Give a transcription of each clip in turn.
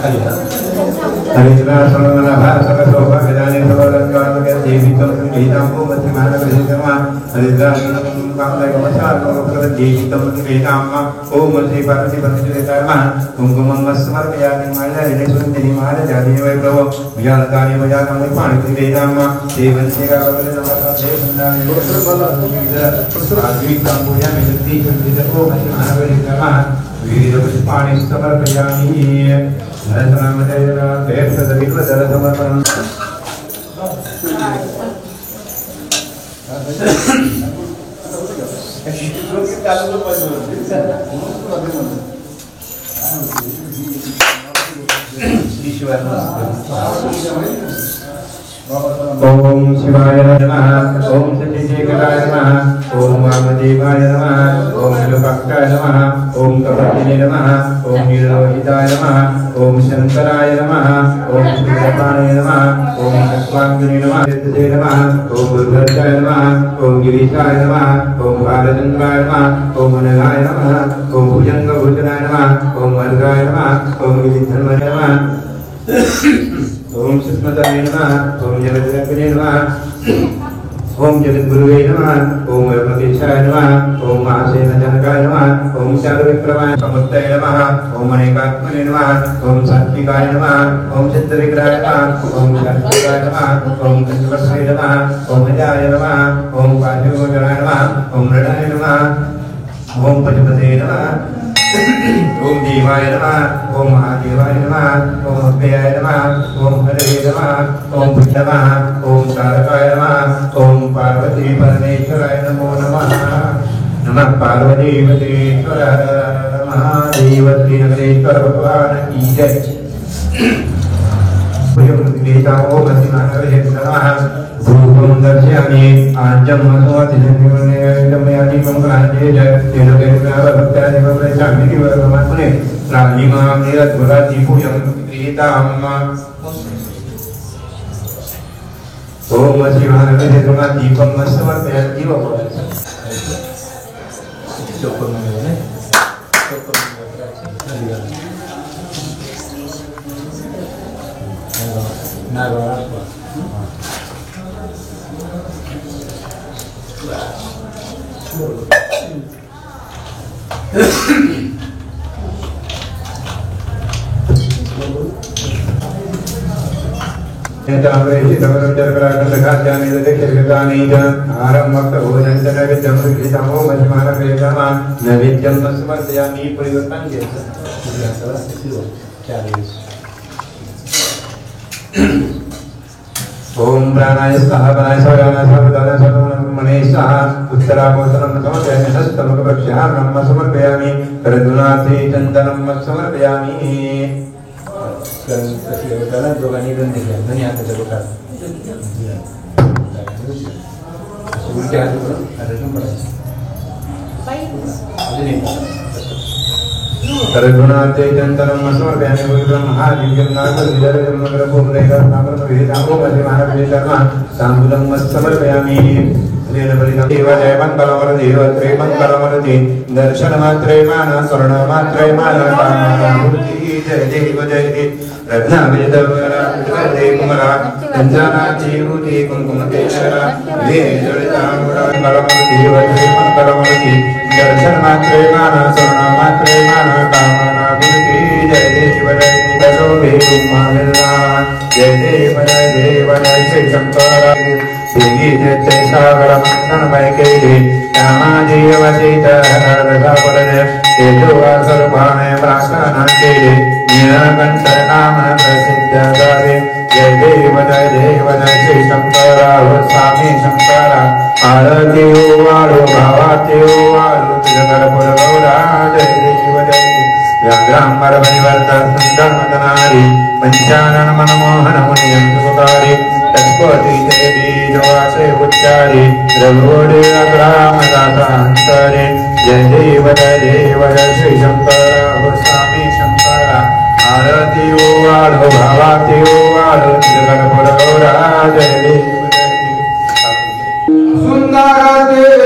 हरिद्रा सर्वमना भारत सोभा गजाने सर्वलंकार के देवी तो वेदांगो मध्य महान प्रसिद्धमा हरिद्रा कामले कमसा लोकर देवी तो वेदांगा ओम श्री पार्वती परमेश्वरमा कुंकुमं समर्पयामि माया इने सुंदरी माया जाति वै प्रभो विजानकानि वजानं पाणि वेदांगा देवस्य का बल नमः देव सुंदरी आदि कामोया मिलती विदको मध्य महान प्रसिद्धमा विविध पुष्पाणि समर्पयामि नरसनामदेवा देवसदविद्वदल समर्पणम् ओम शिवाय नमः ओम सत्यशेखराय नमः ओम वामदेवाय नमः ओम विरूपाक्षाय नमः ओम कपटिने नमः ओम नीललोहिताय नमः ओम शंकराय नमः ओम श्रीपाणाय नमः ओम चक्रांगिने नमः सिद्धे नमः ओम दुर्गाय नमः ओम गिरीशाय नमः ओम बालचंद्राय नमः ओम अनगाय नमः ओम भुजंगभूषणाय नमः ओम अर्घाय नमः ओम गिरिधर्माय नमः ओम सुष्मताय नमः ओम जगद्गुरुवे नमः ओम जगद्गुरुवे नमः ओम ब्रह्मकेशाय नमः ओम महासेन जनकाय नमः ओम चारुविक्रमाय समुत्तये नमः ओम अनेकात्मने नमः ओम सात्विकाय नमः ओम चित्तविग्रहाय नमः ओम सात्विकाय नमः ओम चंद्रवत्साय नमः ओम अजाय नमः ओम पार्थिवगणाय नमः ओम मृडाय नमः ओम पशुपते नमः ओम देवाय नमः ओम महादेवाय नमः ओम अव्ययाय नमः ओम हरये नमः ओम नमः ओम तारकाय नमः ओम पार्वती परमेश्वराय नमो नमः नमः पार्वती परमेश्वर महादेव श्री नगरेश्वर भगवान की जय ओम नमः रूपं दर्शयामि आज्यं मसोऽतिजन्यमनेयमयाति मंगलांजे तेनकेनभक्त्यानि प्रवेशामि किवरमत्मने राणीमां निरद्भुराति पूजं प्रीताम् ओम शिवानन्दे दीपं समर्पयामि ओम प्राणाय स्वाहा प्राणाय स्वाहा सर्वदान सर्वमने स्वाहा उत्तराभूषणं समर्पयामि हस्तमुखप्रक्षाः ब्रह्म समर्पयामि करदुनाथे चन्दनं समर्पयामि कसियोताला दोघांनी गंध घ्या धनी हाताच्या लोकांना उलट्या हाताकडून हातातून पडायचं करदुनाथे चन्दनं समर्पयामि गुरुब्रह्म महादिव्यं नागविदर्जं मकरभूमरेखं नामरवेदांगो मध्यमानवेदर्मा ताम्बूलं समर्पयामि देवजय मंगलमूर्ति वत्रे मंगलमूर्ति दर्शनमात्रे मान स्वर्णमात्रे मान कामनामूर्ति जय देव जय देव रत्नाविदवरा कुमरा चंद्रनाथीरूति कुंकुमकेशरा हे जलितांगुरा मंगलमूर्ति वत्रे मंगलमूर्ति दर्शनमात्रे मान स्वर्णमात्रे मान कामनामूर्ति जय देव शोभे उम्माविल्ला जय देव जय श्री शंकर देवी जय सागर मंथन मैकेली रामाजीवसीत हरदसापरदे तेजोवासुरभाणे प्रार्थनाकेली नीलकंठ नाम प्रसिद्ध गावे जय देव जय श्री शंकर स्वामी शंकर आरती वाळो भावाती वाळो तिलकरपुर गौरा जय देव व्याघ्रांबर परिवर्ता सुंदर मदनारी पंचानन मनमोहन मुनियं सुखकारी तत्पति देवी जोआसे उच्चारी रघुवरे अग्राम दासांतरे जय देव श्री शंकर स्वामी शंकर आरती वाळो भावाती वाळो तिलकरपुर गौरा जय देव सुंदर देव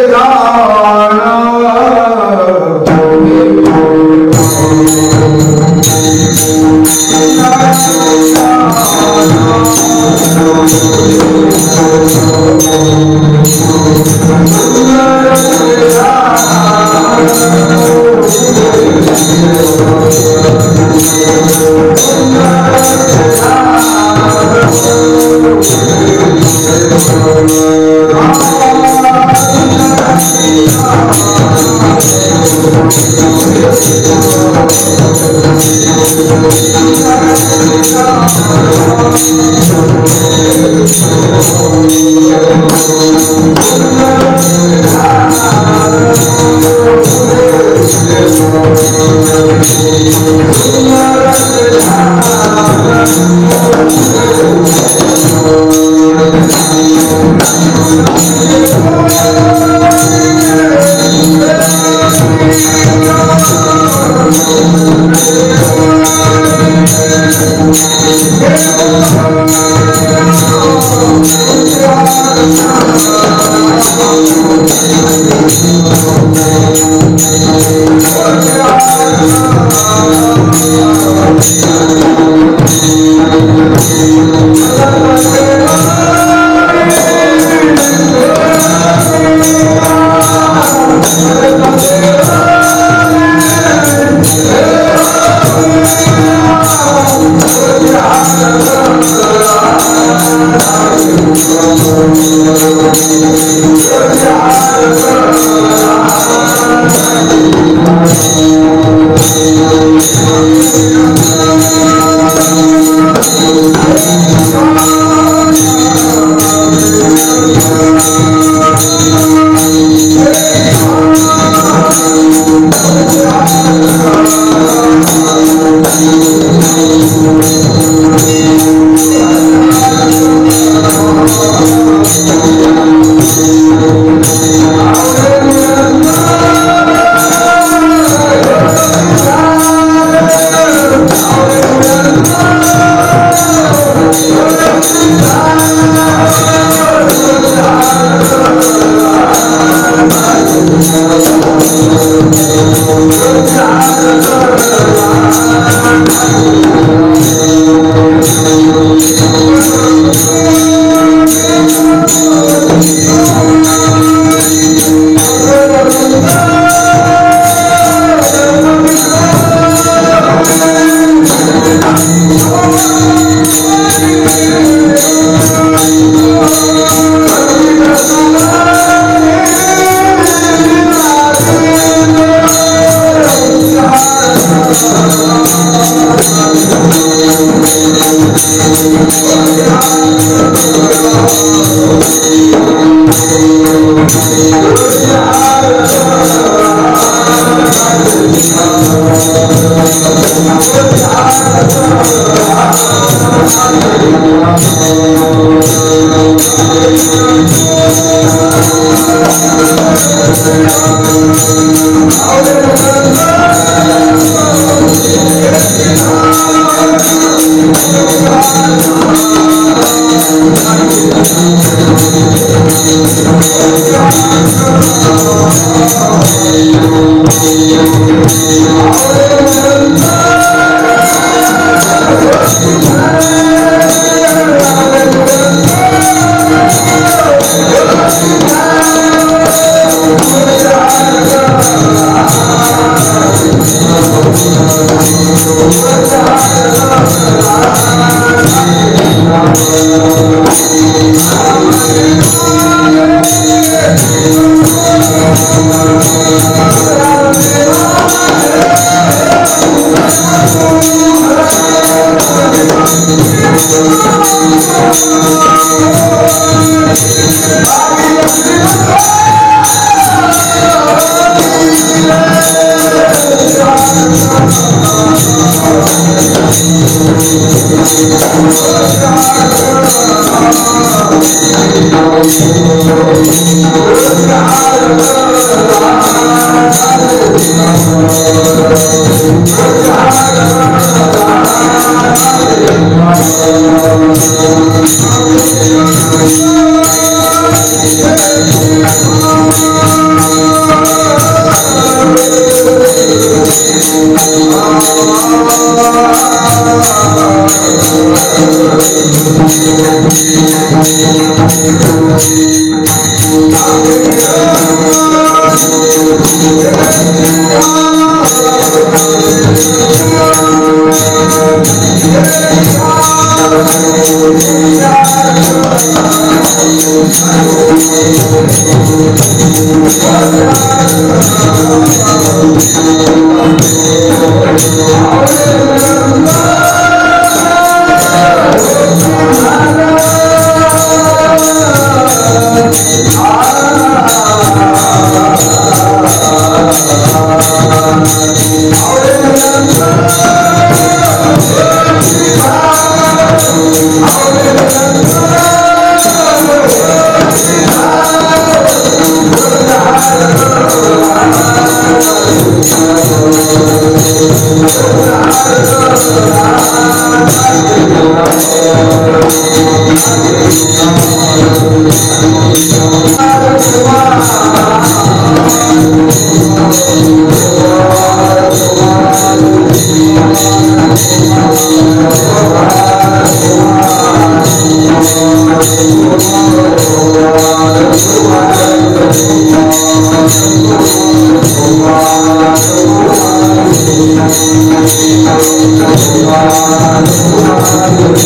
Namaste.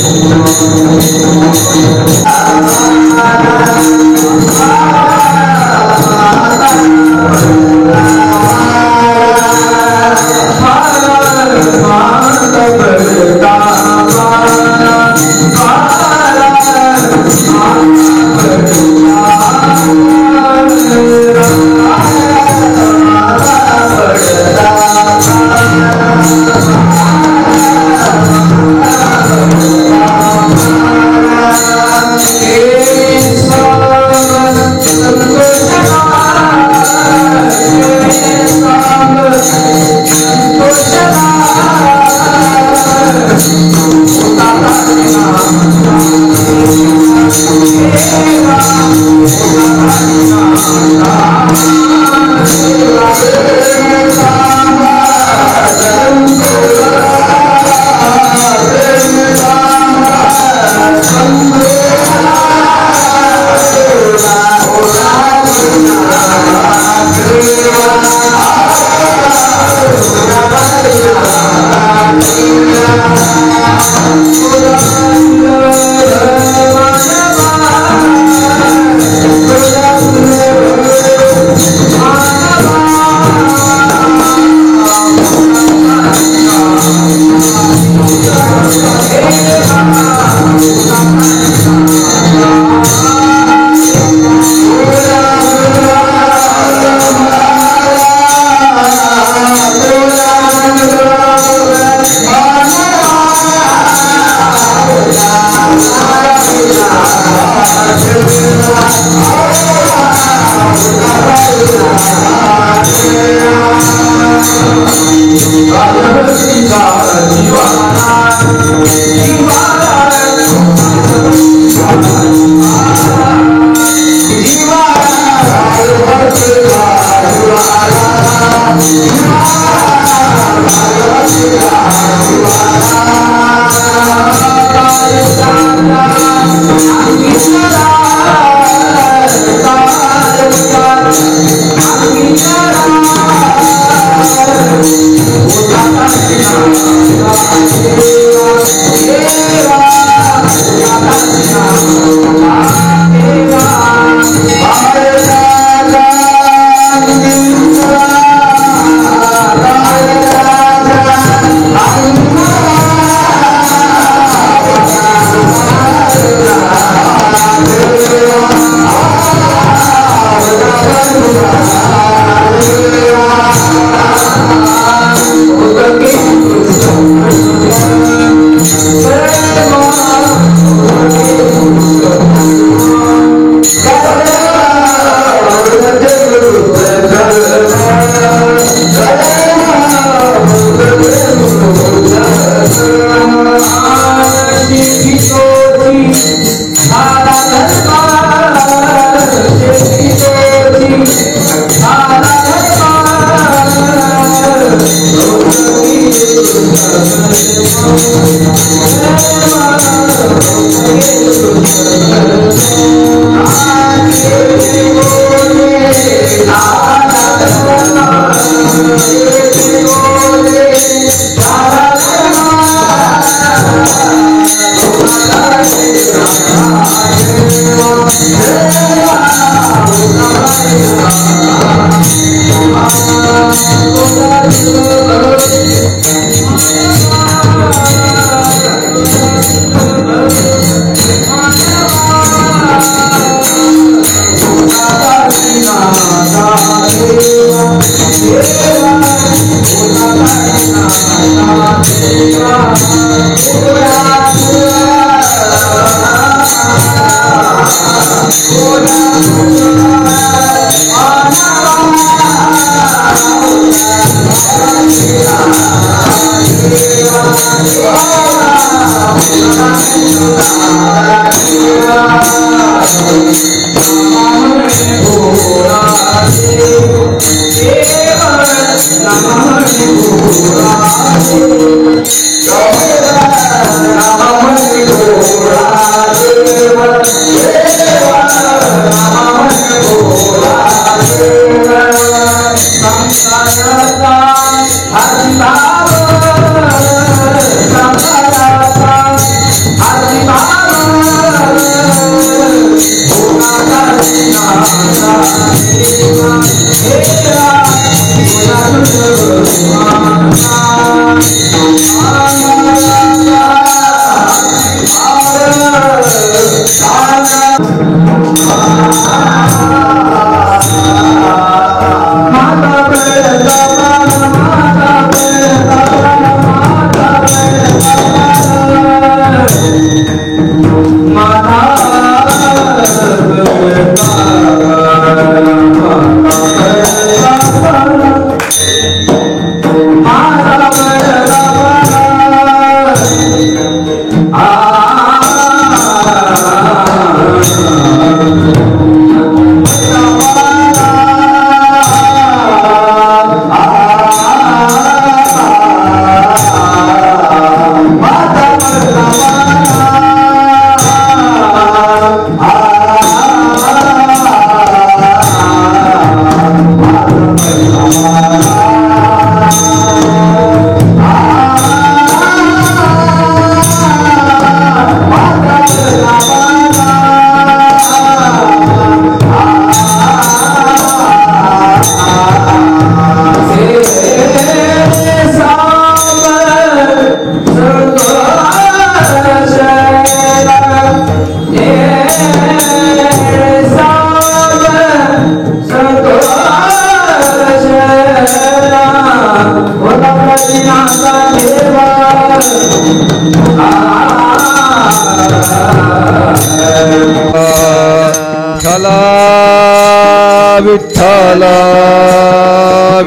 विठ्ठल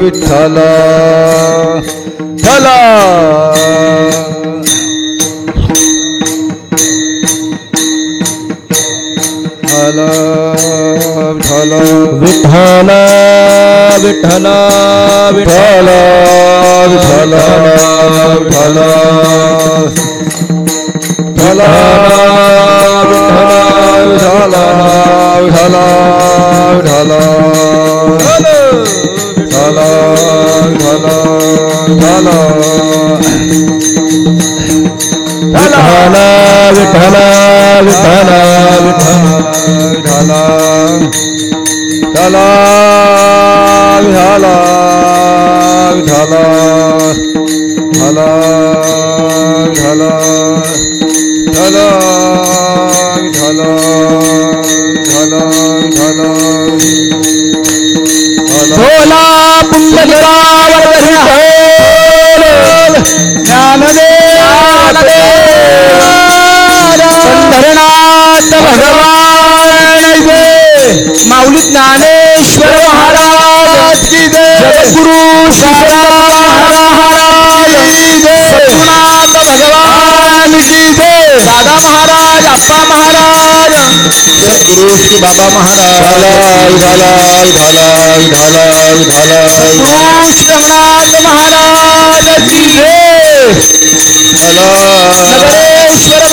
विठ्ठल विठ्ठल विठ्ठल विठ्ठल विठ्ठल विठ्ठल विठ्ठल विठ्ठल विठ्ठल भोला पंढरनाथ भगवान माऊली ज्ञानेश्वर महाराज की जय, जगद्गुरु महाराज की जय, सद्गुरुनाथ भगवान की जय, दादा महाराज अप्पा महाराज सद्गुरु श्री बाबा महाराज श्रीनाथ महाराज की जय, नगरेश्वर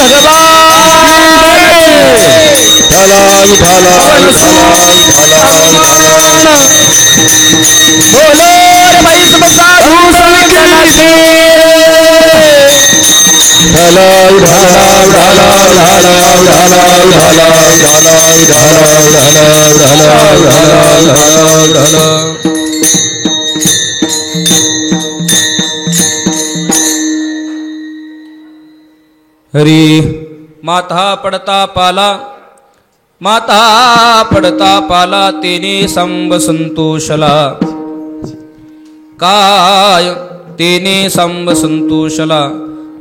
हरी माथा पडता पाला, माथा पडता पाला तेने संब संतोषला, काय तेने संब संतोषला,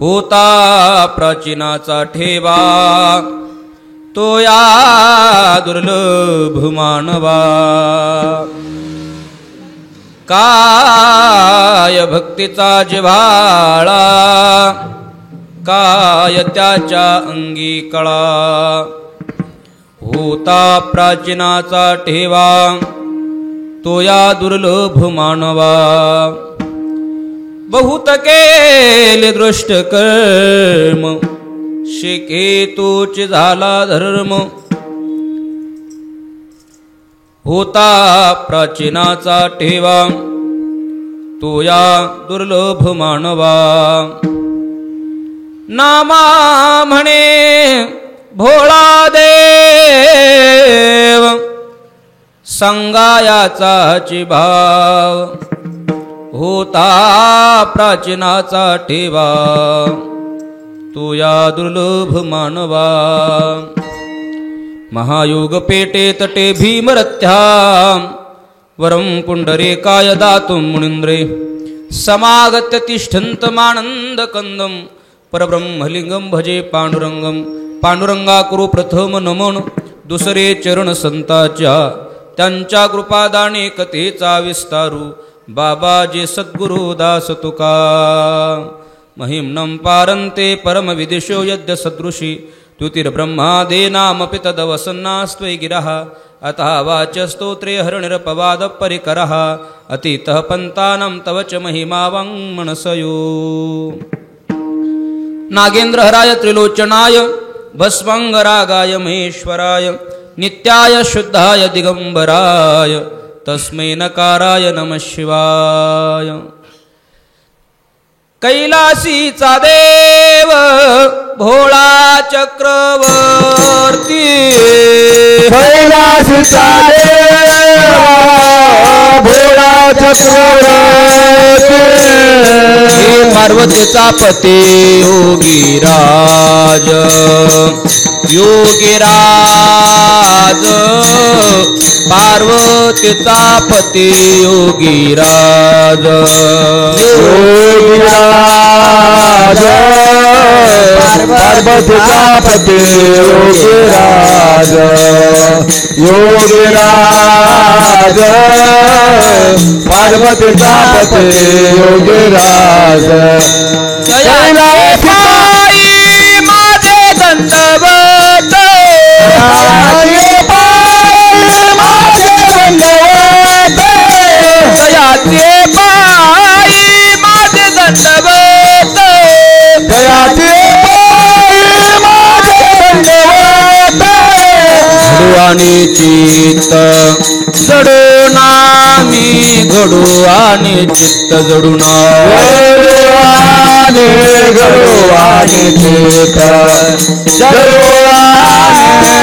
होता प्राचीनाचा ठेवा, तो या दुर्लभ मानवा, काय भक्तीचा जिव्हाळा, काय त्याच्या अंगी कळा, होता प्राचीनाचा ठेवा, तो या दुर्लभ मानवा, बहुत केले दृष्ट कर्म, शिके तोच झाला धर्म, होता प्राचीनाचा ठेवा, तो या दुर्लभ मानवा, नामा म्हणे भोळा देव, संगायाचाची भाव, होता प्राचीनाचा ठेवा, तो या दुर्लभ मानवा, महायोग पेटे तटे भीमरथ्या, वरं पुंडरीकाय दातुं मुनींद्रे, समागत्य तिष्ठन्तमानंद कंदम, परब्रह्मलिंगम भजे पांडुरंगम, पांडुरंगा करू प्रथम नमन, दुसरे चरण संताच्या, त्यांच्या कृपादाने कथेचा विस्तारू, बाबाजी सद्गुरु दास तुका, महिम्नं पारन्ते परमविदिशो यद्य सदृशी, द्युतिर्ब्रह्मादीनामपि तदवसन्नास्त्वयि गिरः, अतः वाच्यस्तोत्रे हरिनिरपवाद परिकरः, अतीतः पन्तानं तव च महिमा वाङ्मनसयो, नागेन्द्रहराय त्रिलोचनाय, भस्मंगरागाय महेश्वराय, नित्याय शुद्धाय दिगंबराय, तस्मै नकाराय नमः शिवाय, कैलासीचा देव भोळा चक्रवर्ती, कैलासीचा देव भोळा चक्रवर्ती, पार्वतीचा पती योगीराज, योगीराज पार्वतीचा पती योगीराज योगीराज पार्वतीचा पती योगीराज योगीराज पार्वतीचा पती योगीराज पायी माझे दंडवत दयाचे पायी माझे दंडवत दयाचे आणि चित्त जडून आम्ही घडू आणि चित्त जडून घडू आणि चित्त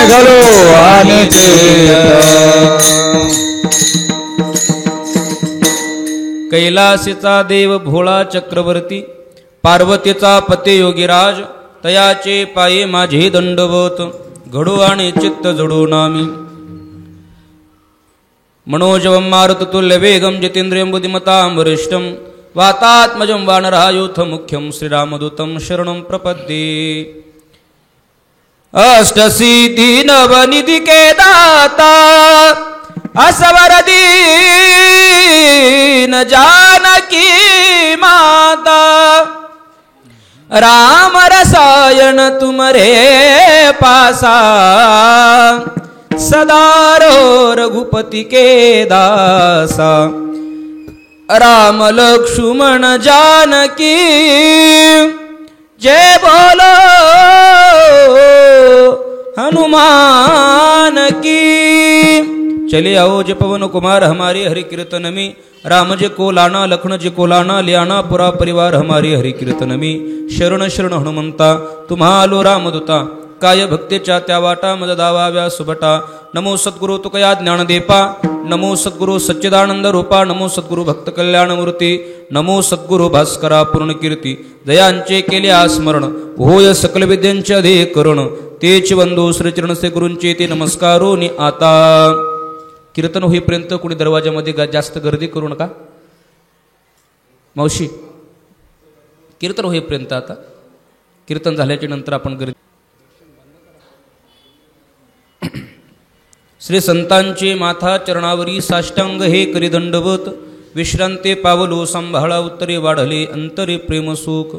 घडू आणि चित्त कैलासीचा देव भोळा चक्रवर्ती पार्वतीचा पती योगीराज तयाचे पायी माझे दंडवत घडू आणि चित्त जडू नामी मनोजवं मारुततुल्य वेगं जितेन्द्रियं बुद्धिमतां वरिष्ठं वातात्मजं वानरायूथ मुख्यं श्रीरामदूतं शरणं प्रपद्ये अष्टसिद्धि नवनिधि के दाता असवर दीन जानकी माता राम रसायन तुमरे पासा सदारो रघुपति के दासा राम लक्ष्मण जानकी जय बोलो हनुमान की। चले आओ जे पवन कुमार हमारे हरि कीर्तन में राम जे को लाना लखन जे को लाना लियाना पूरा परिवार हमारे हरि कीर्तन में शरण शरण हनुमंता तुम्हालो रामदूता काय भक्तीच्या त्या वाटा मद दावाव्या सुभटा नमो सद्गुरु तुकया ज्ञानदेपा नमो सद्गुरु सच्चिदानंद रूपा नमो सद्गुरु भक्त कल्याण मूर्ती नमो सद्गुरु भास्करा पूर्ण कीर्ती दयांचे केले स्मरण होय सकल विद्यांचे अधिकरण तेच बंधू श्रीचरण से गुरूंचे ते नमस्कारो नि आता कीर्तन होईपर्यंत कोणी दरवाजामध्ये जास्त गर्दी करू नका मावशी कीर्तन होईपर्यंत आता कीर्तन झाल्याच्या नंतर आपण गर्दी श्री संतांचे माथा चरणावरी साष्टांग हे करी दंडवत विश्रांते पावलो सांभाळा उत्तरे वाढले अंतरे प्रेम सुख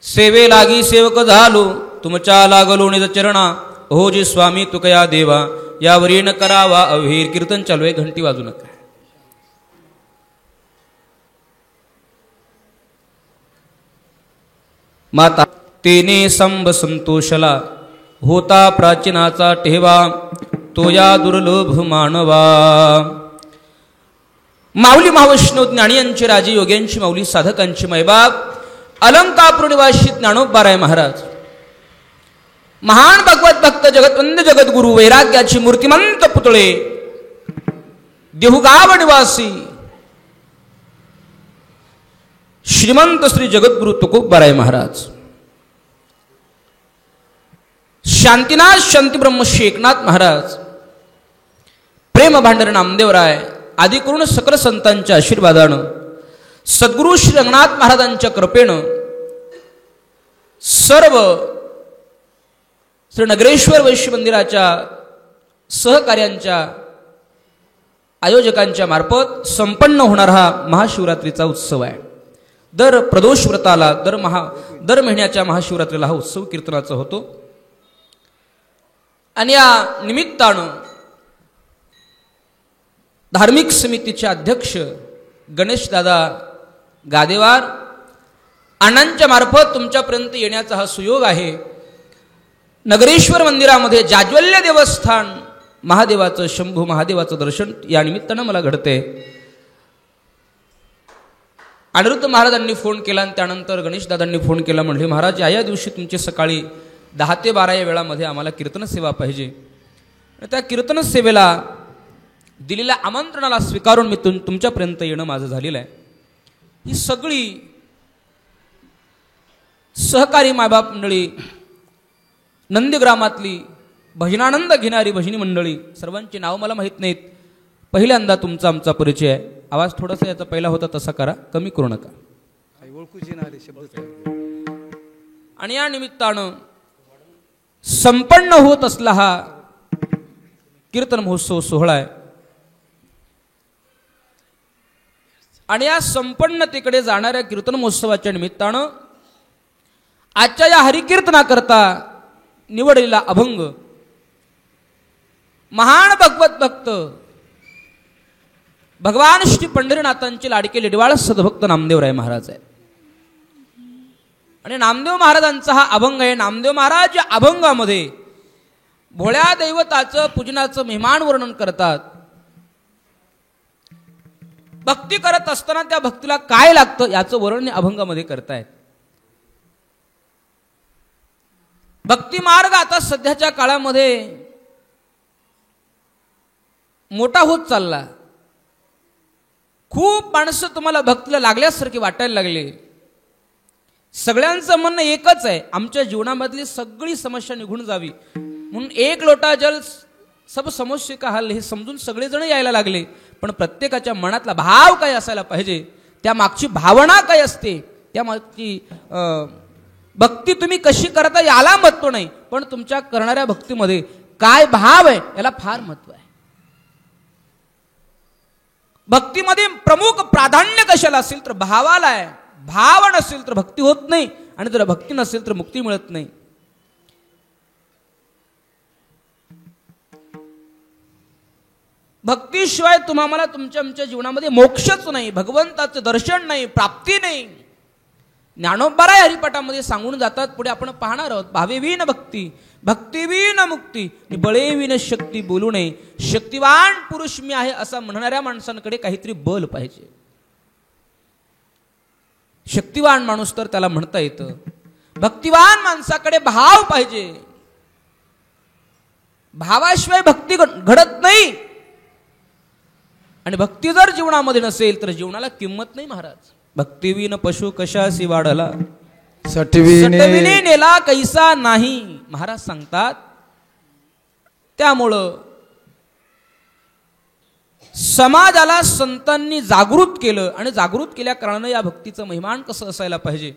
सेवे लागी सेवक झालो तुमच्या लागलो निज चरणा हो जे स्वामी तुकया देवा यावरी न करावा अवहीर कीर्तन चालू आहे घंटी वाजू नका माता तेने संभ संतोषला होता प्राचीनाचा ठेवा तो या दुर्लभ मानवा माऊली महावैष्णव ज्ञानी यांचे राजे योग्यांची माऊली साधकांची मैबाप अलंकापूर निवासी ज्ञानोबाराय महाराज महान भगवत भक्त जगतवंद जगद्गुरु वैराग्याची मूर्तिमंत पुतळे देहुगाव निवासी श्रीमंत श्री जगद्गुरु तुकोबाराय महाराज शांतीनाथ शांतीब्रह्म श्री एकनाथ महाराज प्रेम भांडार नामदेवराय आदी करून सकल संतांच्या आशीर्वादानं सद्गुरु श्री रंगनाथ महाराजांच्या कृपेनं सर्व श्री नगरेश्वर वैश्य मंदिराच्या सहकार्यांच्या आयोजकांच्या मार्फत संपन्न होणारा हा महाशिवरात्रीचा उत्सव आहे। दर प्रदोष व्रताला दर महिन्याच्या महाशिवरात्रीला हा उत्सव कीर्तनाचा होतो आणि या निमित्तानं धार्मिक समितीचे अध्यक्ष गणेशदादा गादेवार अण्णांच्या मार्फत तुमच्यापर्यंत येण्याचा हा सुयोग आहे। नगरेश्वर मंदिरामध्ये जाज्वल्य देवस्थान महादेवाचं शंभू महादेवाचं दर्शन या निमित्तानं मला घडते। अनिरुद्ध महाराजांनी फोन केला आणि त्यानंतर गणेशदादांनी फोन केला म्हणले महाराज या दिवशी तुमची सकाळी 10 ते 12 या वेळामध्ये आम्हाला कीर्तन सेवा पाहिजे। त्या कीर्तन सेवेला दिलेल्या आमंत्रणाला स्वीकारून मी तुमच्यापर्यंत येणं माझं झालेलं आहे। ही सगळी सहकारी मायबाप मंडळी नंदीग्रामातली भजनानंद घेणारी भजनी मंडळी, सर्वांची नाव मला माहीत नाहीत. पहिल्यांदा तुमचा आमचा परिचय आहे. आवाज थोडासा याचा पहिला होता तसा करा, कमी करू नका. आणि या निमित्तानं संपन्न होत असला हा कीर्तन महोत्सव सोहळा आहे. आणि या संपन्नतेकडे जाणाऱ्या कीर्तन महोत्सवाच्या निमित्तानं आजच्या या हरिकीर्तनाकरता निवडलेला अभंग महान भगवत भक्त भगवान श्री पंढरीनाथांचे लाडके लेडवाळ सद्भक्त नामदेवराय महाराज आहे. आणि नामदेव महाराजांचा हा अभंग आहे. नामदेव महाराज या अभंगामध्ये भोळ्या दैवताचं पूजनाचं महिमान वर्णन करतात. भक्ती करत असताना त्या भक्तीला काय लागतं याचं वर्णन अभंगामध्ये करतायत. भक्ती मार्ग आता सध्याच्या काळामध्ये मोठा होत चालला. खूप माणसं तुम्हाला भक्तीला लागल्यासारखे वाटायला लागले. सगळ्यांचं म्हणणं एकच आहे, आमच्या जीवनामधली सगळी समस्या निघून जावी म्हणून एक लोटा जल सब समस्या का हल हे समजून सगळेजण यायला लागले. पण प्रत्येकाच्या मनातला भाव काय असायला पाहिजे, त्या मागची भावना काय असते, त्या मागची भक्ती तुम्ही कशी करता याला महत्व नाही, पण तुमच्या करणाऱ्या भक्तीमध्ये काय भाव आहे याला फार महत्व आहे. भक्तीमध्ये प्रमुख प्राधान्य कशाला असेल तर भावाला आहे. भाव नसेल तर भक्ती होत नाही, आणि जर भक्ती नसेल तर मुक्ती मिळत नाही. भक्तीशिवाय तुम्हाला तुमच्या आमच्या जीवनामध्ये मोक्षच नाही, भगवंताचं दर्शन नाही, प्राप्ती नाही. ज्ञानोबाराय हरिपाठामध्ये सांगून जातात. पुढे आपण पाहणार आहोत. भावेविन भक्ती, भक्तीविन मुक्ती, बळेविन शक्ती बोलू नये. शक्तिवान पुरुष मी आहे असं म्हणणाऱ्या माणसांकडे काहीतरी बल पाहिजे. शक्तिवान माणूस तर त्याला म्हणता येतं. भक्तिवान माणसाकडे भाव पाहिजे. भावाशिवाय भक्ती घडत नाही. आणि भक्ती जर जीवनामध्ये नसेल तर जीवनाला किंमत नाही. महाराज भक्तीविन पशु कशासी वाढला, सटविने नेला कैसा नाही, महाराज सांगतात. त्यामुळं समाजाला संतांनी जागृत केलं, आणि जागृत केल्या कारणानं या भक्तीचं महिमान कसं असायला पाहिजे.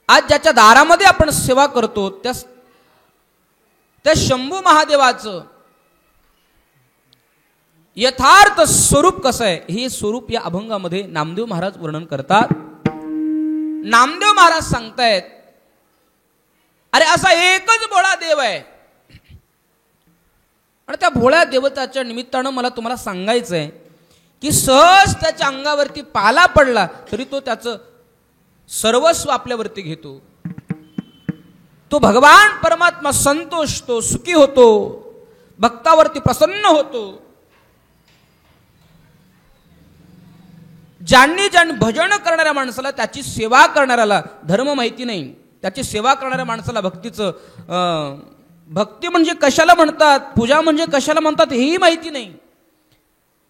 आज ज्याच्या दारामध्ये आपण सेवा करतो त्या शंभू महादेवाचं यथार्थ स्वरूप कसं आहे हे स्वरूप या अभंगामध्ये नामदेव महाराज वर्णन करतात. नामदेव महाराज सांगतायत, अरे असा एकच भोळा देव आहे. आणि त्या भोळ्या देवताच्या निमित्तानं मला तुम्हाला सांगायचं आहे की सहज त्याच्या अंगावरती पाला पडला तरी तो त्याचं सर्वस्व आपल्यावरती घेतो. तो भगवान परमात्मा संतोषतो, सुखी होतो, भक्तावरती प्रसन्न होतो. ज्यांनी भजन करणाऱ्या माणसाला, त्याची सेवा करणाऱ्याला धर्म माहिती नाही, त्याची सेवा करणाऱ्या माणसाला भक्ती म्हणजे कशाला म्हणतात, पूजा म्हणजे कशाला म्हणतात हेही माहिती नाही.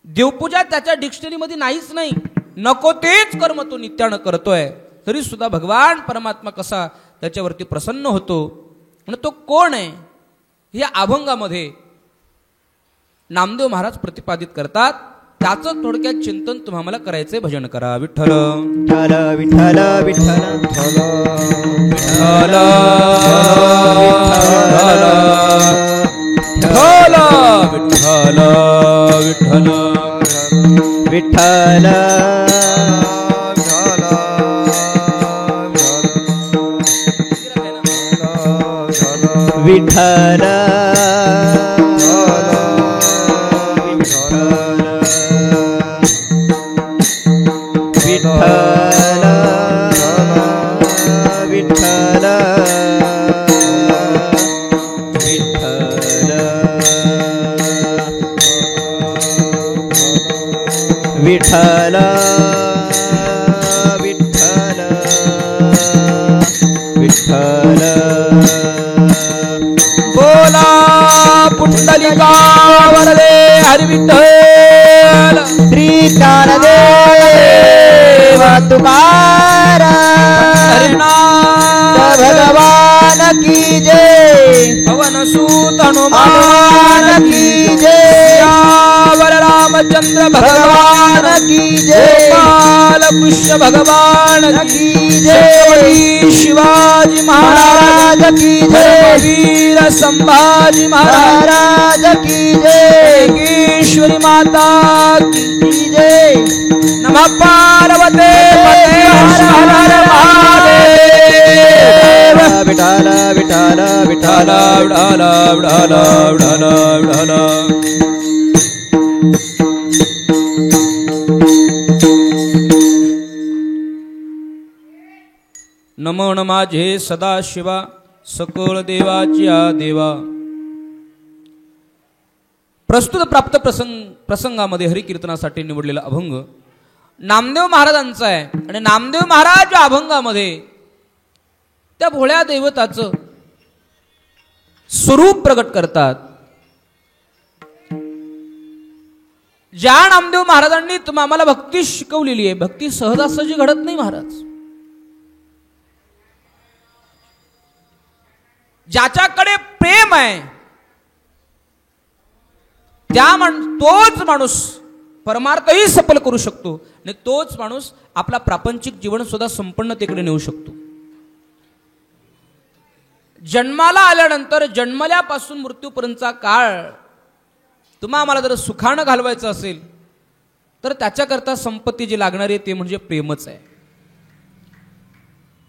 देवपूजा त्याच्या डिक्शनरीमध्ये नाहीच नाही. नको तेच कर्म तो नित्यानं करतोय, तरी सुद्धा भगवान परमात्मा कसा त्याच्यावरती प्रसन्न होतो. आणि तो कोण आहे या अभंगामध्ये नामदेव महाराज प्रतिपादित करतात. त्याचं थोडक्यात चिंतन तुम्हाला करायचंय. भजन करा. विठ्ठल विठ्ठल विठ्ठल विठ्ठल विठ्ठल विठ्ठल विठ्ठल विठ्ठल विठ्ठल विठ्ठल विठ्ठल बोला पुंडलिका वरदे हरी विठ्ठल. श्री ज्ञानदेव तुकाराम भगवान की जय पवन सूत हनुमान की जय सियावर रामचंद्र भगवान की जय गोपाल कृष्ण भगवान की जय जय शिवाजी महाराज महाराज की जय वीर संभाजी महाराज महाराज की जय ईश्वरी माता की जय नमः पार्वते पते हर हर महादेव विठाल विठाल विठाल विठाला विठाला विठाला विठाला नमो नमाझे सदा शिवा सकळ देवाच्या देवा. प्रस्तुत प्राप्त प्रसंगामध्ये हरिकीर्तनासाठी निवडलेला अभंग नामदेव महाराजांचा आहे. आणि नामदेव महाराज या अभंगामध्ये त्या भोळ्या दैवताचं स्वरूप प्रकट करतात. ज्या नामदेव महाराजांनी आम्हाला भक्ती शिकवलेली आहे, भक्ती सहजासहजी घडत नाही महाराज. ज्याच्याकडे प्रेम आहे तोच माणूस परमार्थही सफल करू शकतो आणि तोच माणूस आपला प्रापंचिक जीवन सुद्धा संपन्नतेकडे नेऊ शकतो. जन्माला आल्यानंतर जन्मल्यापासून मृत्यूपर्यंतचा काळ आम्हाला जर सुखानं घालवायचं असेल तर त्याच्याकरता संपत्ती जी लागणारी आहे ते म्हणजे प्रेमच आहे.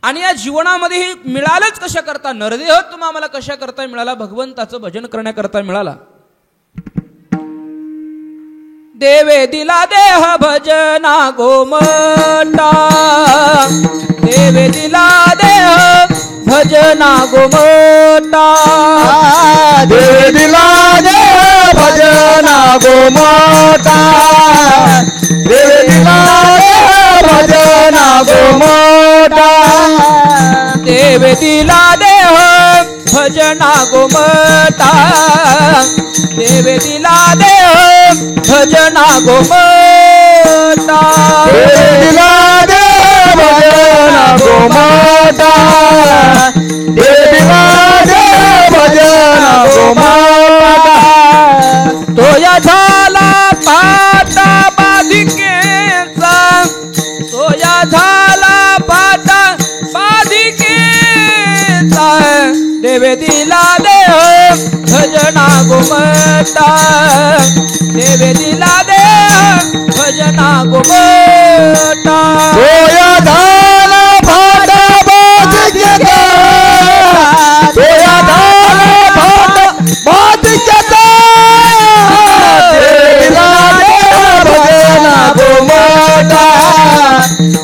आणि या जीवनामध्ये हे मिळालंच कशा करता, नरदेह आम्हाला कशा करता मिळाला, भगवंताचं भजन करण्याकरता मिळाला. देवे दिला देह भजना गोमटा, देवे दिला देह भजना गोमटा, देव दिला देव भजना गोमाता, देव दिला देव भजना गोमाता, देव दिला देह भजना गोमटा, देव दिला देह भजना गोमटा, देव दिला देव भजना गोमाता, देव दिला देव भजना गोमाता. तोया झाला पाटा बाधिकेचा, तोया झाला पाटा बाधिकेचा, देवे दिला देह भजना गोमटा, देवे दिला देह भजना गोमटा. तोया झाला फाटा बाधिकेचा, तोया झाला फाटा बाधिकेचा, देव दिला देव भजना गोमाता,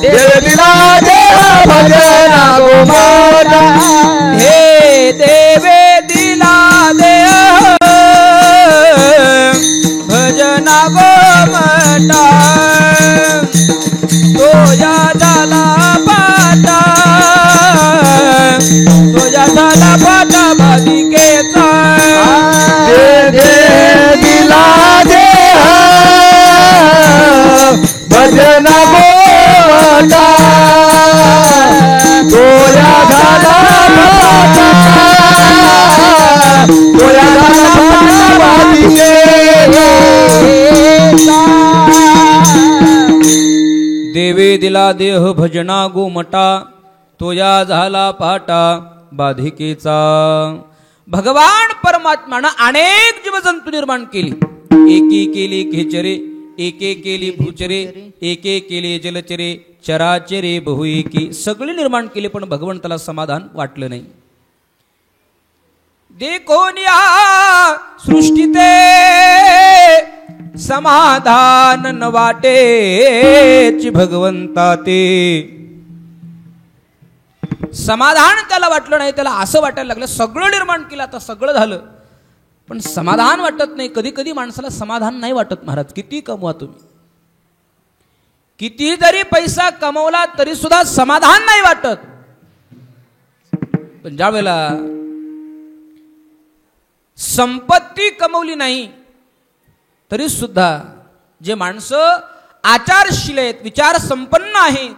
देव दिला देव भजना गोमाता. हे देवे दिला देह भजना गोमटा, तोया झाला पाटा, तोया झाला पाटा बाधिकेचा, देव दिला देव भजना गोमाता, तोया झाला पाटा, तोया झाला पाटा बाधिकेचा. देवे दिला देह भजना गोमटा, तोया झाला पाटा बाधिकेचा. भगवान परमात्मानं अनेक जीवजंतू निर्माण केली. एकी केली खेचरे, एके केली भूचरे, एके केली जलचरे, चराचरे बहुएकी. सगळी निर्माण केली पण भगवंताला समाधान वाटलं नाही. देखोन या सृष्टीते समाधान न वाटेची भगवंता ते. समाधान त्याला वाटलं नाही, त्याला असं वाटायला लागलं सगळं निर्माण केलं, आता सगळं झालं पण समाधान वाटत नाही. कधी कधी माणसाला समाधान नाही वाटत महाराज. किती कमवा तुम्ही, किती जरी पैसा कमवला तरी सुद्धा समाधान नाही वाटत. पण ज्या वेळेला संपत्ती कमवली नाही तरी सुद्धा जे माणसं आचारशील आहेत, विचार संपन्न आहेत,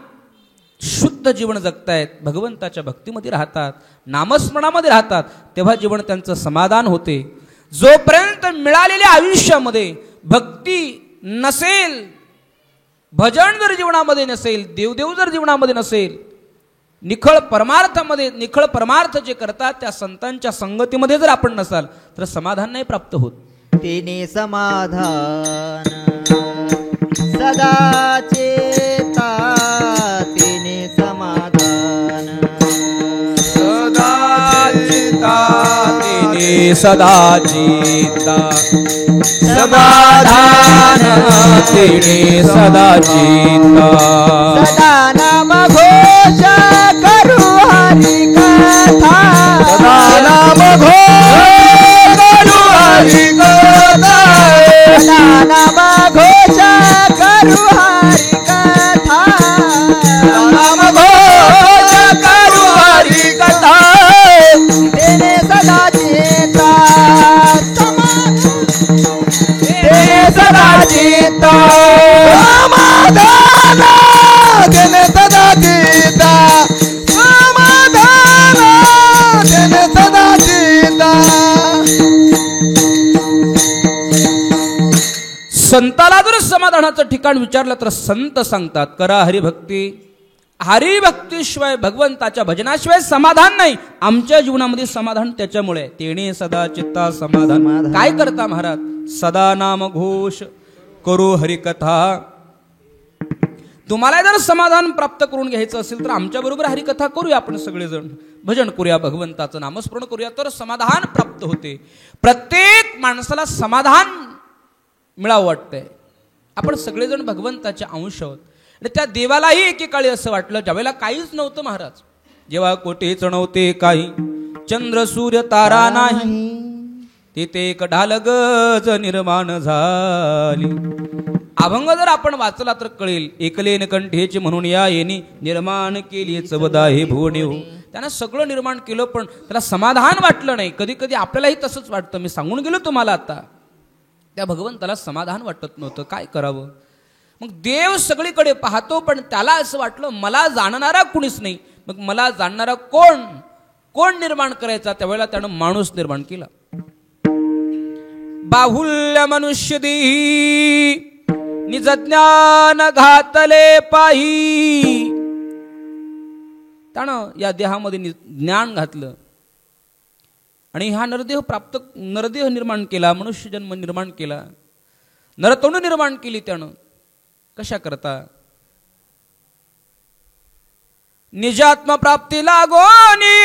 शुद्ध शुद्ध जीवन जगतायत, भगवंताच्या भक्तीमध्ये राहतात, नामस्मरणामध्ये राहतात, तेव्हा जीवन त्यांचं समाधान होते. जोपर्यंत मिळालेल्या आयुष्यामध्ये भक्ती नसेल, भजन जर जीवनामध्ये नसेल, देवदेव जर जीवनामध्ये नसेल, निखळ परमार्थ जे करतात त्या संतांच्या संगतीमध्ये जर आपण नसाल तर समाधान नाही प्राप्त होत. तेने समाधान सदा चेता, तेने समाधान सदा चिता, तेने सदा चिता, समाधान तेने सदा चिता. सदा नाम घोष करू हरि कथा, सदा नाम घोष करू हरि कथा, सदा नाम घोष करू हरि कथा, नाम घोष करू हरि कथा. तेने सदा चेता, तेने सदा चिता, समाधान तेने सदा चिता, समाधान तेने सदा चिता. संताला जर समाधानाचं ठिकाण विचारलं तर संत सांगतात करा हरिभक्ती. हरिभक्तीशिवाय भगवंताच्या भजनाशिवाय समाधान नाही. आमच्या जीवनामध्ये समाधान त्याच्यामुळे. तेणे सदा चित्ता समाधान. काय करता महाराज? सदा नाम घोष करू हरिकथा. तुम्हाला जर समाधान प्राप्त करून घ्यायचं असेल तर आमच्या बरोबर हरिकथा करूया, आपण सगळेजण भजन करूया, भगवंताचं नामस्मरण करूया, तर समाधान प्राप्त होते. प्रत्येक माणसाला समाधान मिळावं वाटतंय. आपण सगळेजण भगवंताचे अंश आहोत. आणि त्या देवालाही एकेकाळी असं वाटलं, ज्यावेळेला काहीच नव्हतं महाराज, जेव्हा कोठेच नव्हते काही, चंद्र सूर्य तारा नाही, तिथे एक ढालगज निर्माण झाली. अभंग जर आपण वाचला तर कळेल. एकलेन कंठेचे म्हणून या येणी निर्माण केली चवदा हे भुवने हो. त्यानं सगळं निर्माण केलं पण त्याला समाधान वाटलं नाही. कधी कधी आपल्यालाही तसंच वाटतं. मी सांगून गेलो तुम्हाला आता, त्या भगवंताला समाधान वाटत नव्हतं. काय करावं? मग देव सगळीकडे पाहतो पण त्याला असं वाटलं मला जाणणारा कुणीच नाही. मग मला जाणणारा कोण निर्माण करायचा? त्यावेळेला त्यानं माणूस निर्माण केला. बाहुल्य मनुष्य देही निज ज्ञान घातले पाही. त्यानं या देहामध्ये ज्ञान घातलं आणि हा नरदेह निर्माण केला, मनुष्य जन्म निर्माण केला, नरतोंड निर्माण केली त्यानं. कशा करता? निजात्म प्राप्ती लागोनी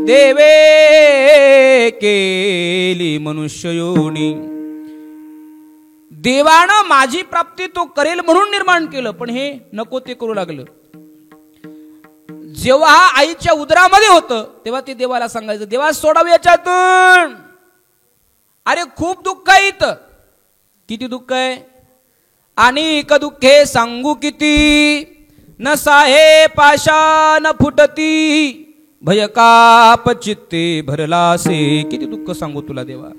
देवे केली मनुष्य योनी. देवानं माझी प्राप्ती तो करेल म्हणून निर्माण केलं, पण हे नको ते करू लागलं. जेव्हा आईच्या उदरामध्ये होतं तेव्हा ते देवाला सांगायचं, देवा सोडाव याच्यातून, अरे खूप दुःख आहे इथं. किती दुःख आहे? अनेक दुःखे सांगू किती, न साहे पाषाण फुटती, भयकाप चित्ते भरलासे. किती दुःख सांगू तुला देवा?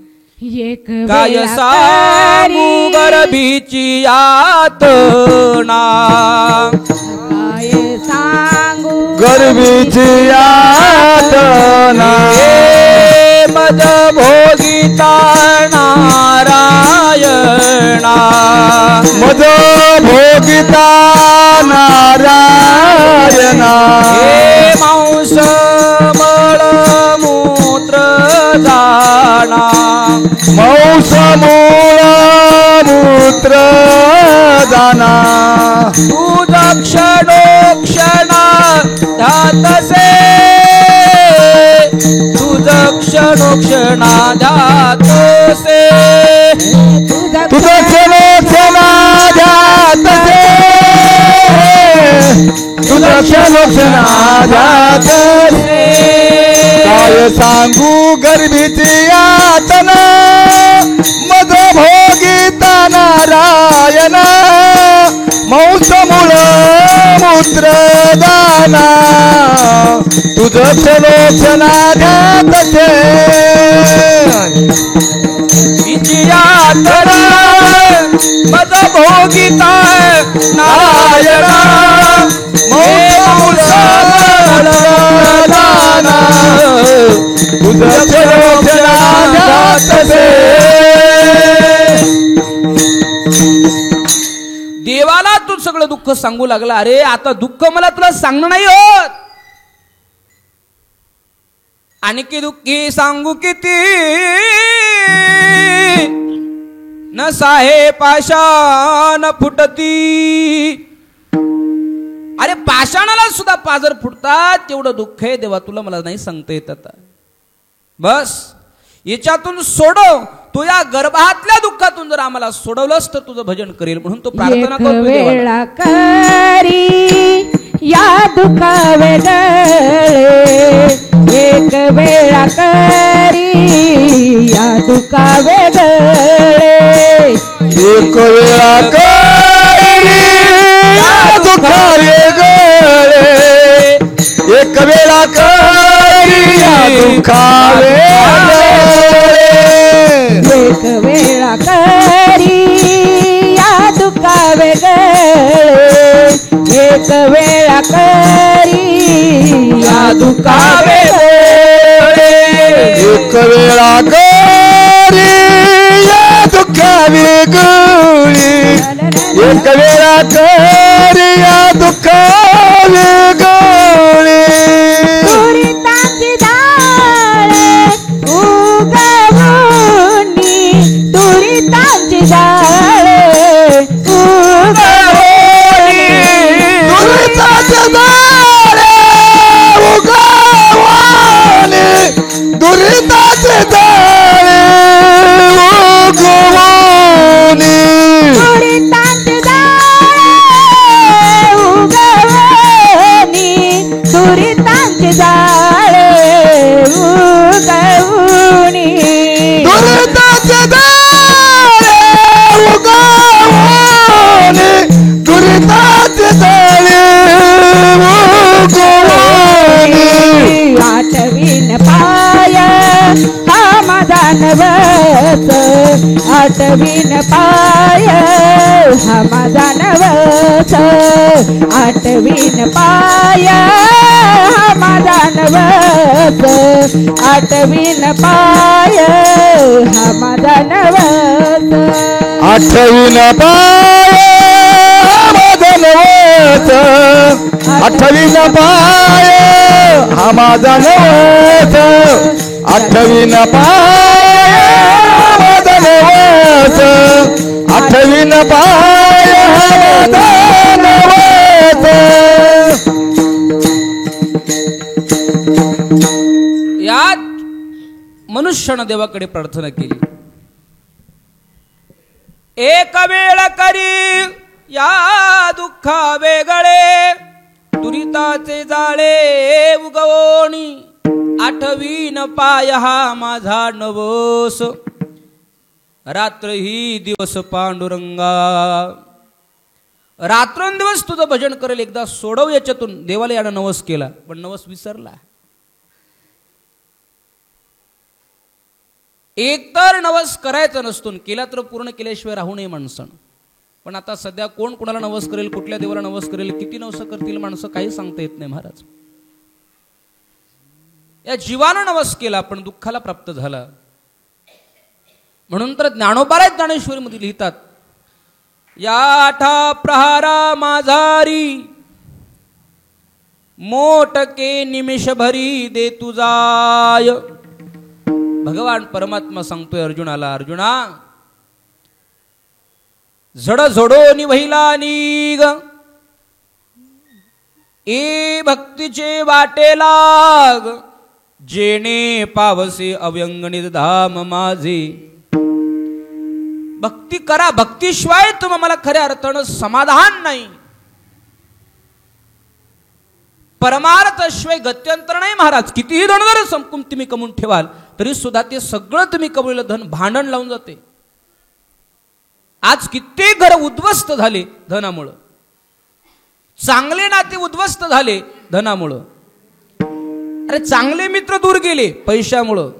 काय सांगू गर्भीची यातना, काय सांगू गर्भीची यातना, मद भोगिता नारायणा, मद भोगिता नारायणा. हे मांस मळ मूत्र जाणा, मौस मूळ मूत्र जाना. तुझा क्षणोक्षणा ध्यातसे, तुझा क्षणोक्षणा ध्यातसे, तुझं क्षणोक्षणा ध्यातसे, तुझं क्षणोक्षणा ध्यातसे. काय सांगू गर्भीची यातना, मद भोगिता नारायण, मौस मूळ मूत्र दाना. तुझं क्षणोक्षणा ध्यातसे, यातना मद हो गीता नारायणा देवाला तू सगळं दुःख सांगू लागला. अरे आता दुःख मला तुला सांगणं नाही होत. आणखी दुःखी सांगू किती न साहे पाषाण फुटती. अरे पाषाणाला सुद्धा पाजर फुटतात तेवढं दुःख आहे देवा तुला मला नाही सांगता येत. आता बस याच्यातून सोडव. तू या गर्भातल्या दुःखातून जर आम्हाला सोडवलंस तर तुझं भजन करेल म्हणून तो प्रार्थना करतो वेळा करी या दुःखा वेगळे. एक वेळा करी या दुःखा वेगळे. एक वेळा करी या दुःखा वेगळे. एक वेळा करी या दुःखा वेगळे. एक वेळा करी या दुःखा वेगळे. एक वेळा करी या दुःखा वेगळे. एक वेळा करी या दुःखा वेगळी. एक वेळा करी या दुःखा वेगळी. दुरितांची जाळे उगवूनी. दुरितांची जाळे उगवूनी. दुरिताचे जाळे उगवूनी. दुरिताचे जाळे उगवूनी. दुरितांची जाळे उगवूनी. दुरितांची जाळे उगवूनी. दुरिताचे जाळे उगवूनी. दुरिताचे जाळे उगवूनी. आठवीन पाय हा माझा नवस. आठवीन पाय हा माझा नवस. आठवीन पाय हा माझा नवस. आठवीन पाय हा माझा नवस. आठवीन पाय माझा नवस. आठवीन पाय हा माझा नवस. आठवीन पाय माझा नवस. आठवीन पाय हा माझा नवस. यात मनुष्यानं देवाकडे प्रार्थना केली. एक वेळ करी या दुःखा वेगळे. दुरिताचे जाळे उगवणी. आठवीन पाय हा माझा नवस. रात्र ही दिवस पांडुरंगा. रात्रंदिवस तुझं भजन करेल. एकदा सोडव याच्यातून. देवाला यानं नवस केला पण नवस विसरला. एकतर नवस करायचा नसतो. केला तर पूर्ण केल्याशिवाय राहू नये माणसानं. पण आता सध्या कोण कोणाला नवस करेल, कुठल्या देवाला नवस करेल, किती नवस करतील माणसं काही सांगता येत नाही महाराज. या जीवानं नवस केला पण दुःखाला प्राप्त झाला. म्हणून तर ज्ञानोबाराय ज्ञानेश्वरीमध्ये लिहितात, या आठा प्रहारा माझारी मोटके निमिष भरी दे तुझाय. भगवान परमात्मा सांगतोय अर्जुनाला, अर्जुना झड झोडो निवहिला निग ए भक्तीचे वाटे लाग. जेणे पावसे अव्यंगणित धाम माझे. भक्ती करा, भक्तीशिवाय तुम्हाला खऱ्या अर्थानं समाधान नाही. परमार्थशिवाय गत्यंतर नाही महाराज. कितीही धन जर संपून तुम्ही कमवून ठेवाल तरी सुद्धा ते सगळं तुम्ही कमवलेलं धन भांडण लावून जाते. आज कित्येक घर उद्ध्वस्त झाले धनामुळं. चांगले नाते उद्ध्वस्त झाले धनामुळं. अरे चांगले मित्र दूर गेले पैशामुळं.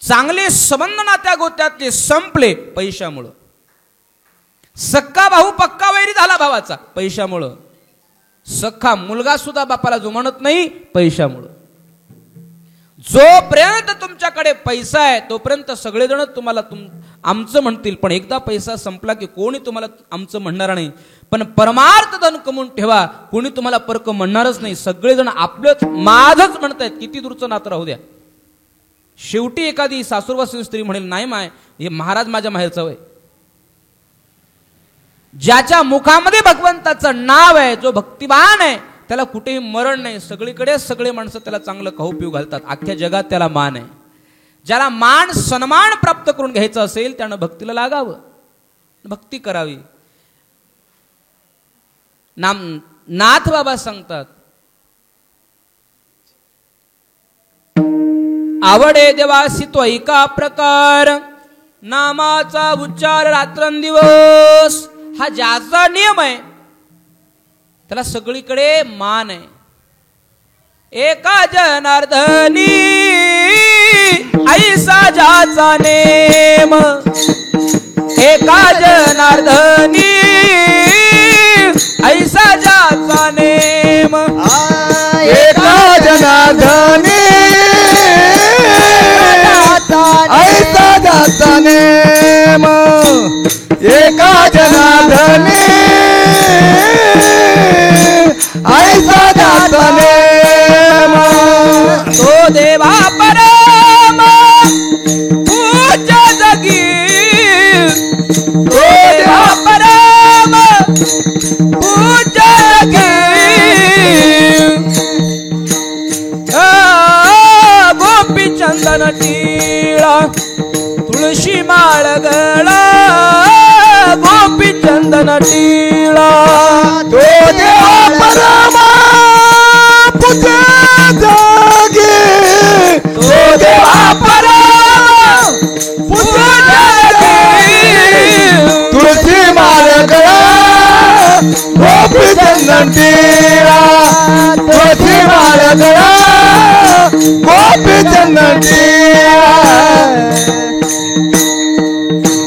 चांगले संबंध नात्या गोत्यातले संपले पैशामुळं. सक्का भाऊ पक्का वैरी झाला भावाचा पैशामुळं. सख्खा मुलगा सुद्धा बापाला जुमानत नाही पैशामुळं. जोपर्यंत तुमच्याकडे पैसा आहे तोपर्यंत सगळेजण तुम्हाला आमचं म्हणतील, पण एकदा पैसा संपला की कोणी तुम्हाला आमचं म्हणणार नाही. पण परमार्थ धन कमवून ठेवा, कोणी तुम्हाला परक म्हणणारच नाही. सगळेजण आपलंच माझच म्हणतायत, किती दूरचं नातं राहू द्या. शेवटी एखादी सासूरवासीन स्त्री म्हणेल, नाही माय हे महाराज माझ्या माहेरचं वय. ज्याच्या मुखामध्ये भगवंताचं नाव आहे, जो भक्तिवान आहे, त्याला कुठेही मरण नाही. सगळीकडे सगळे माणसं त्याला चांगलं खाऊ पिऊ घालतात. अख्ख्या जगात त्याला मान आहे. ज्याला मान सन्मान प्राप्त करून घ्यायचं असेल त्यानं भक्तीला लागावं, भक्ती करावी. नाथ बाबा सांगतात, आवडे देवासी तो एका प्रकार, नामाचा उच्चार रात्रंदिवस. हा ज्याचा नियम आहे त्याला सगळीकडे मान आहे. एका जनार्दनी ऐसा ज्याचा नेम, एका जनार्दनी ऐसा ज्याचा नेम, एका जनार्दनी ऐसा ज्याचा नेम, एका जनार्दनी ऐसा ज्याचा नेम. तो देवा परम पूज्य जगी, तो देवा परम पूज्य जगी. गोपी चंदन टीळा तुळशी माळ गळा, गोपी चंदन टीळा. तो देवा परम पूज्य जगी, तो देवा परम पूज्य जगी. तुळशी माळ गळा, गोपी चंदन टीळा, तुळशी माळ गळा, गोपी चंदन टीळा.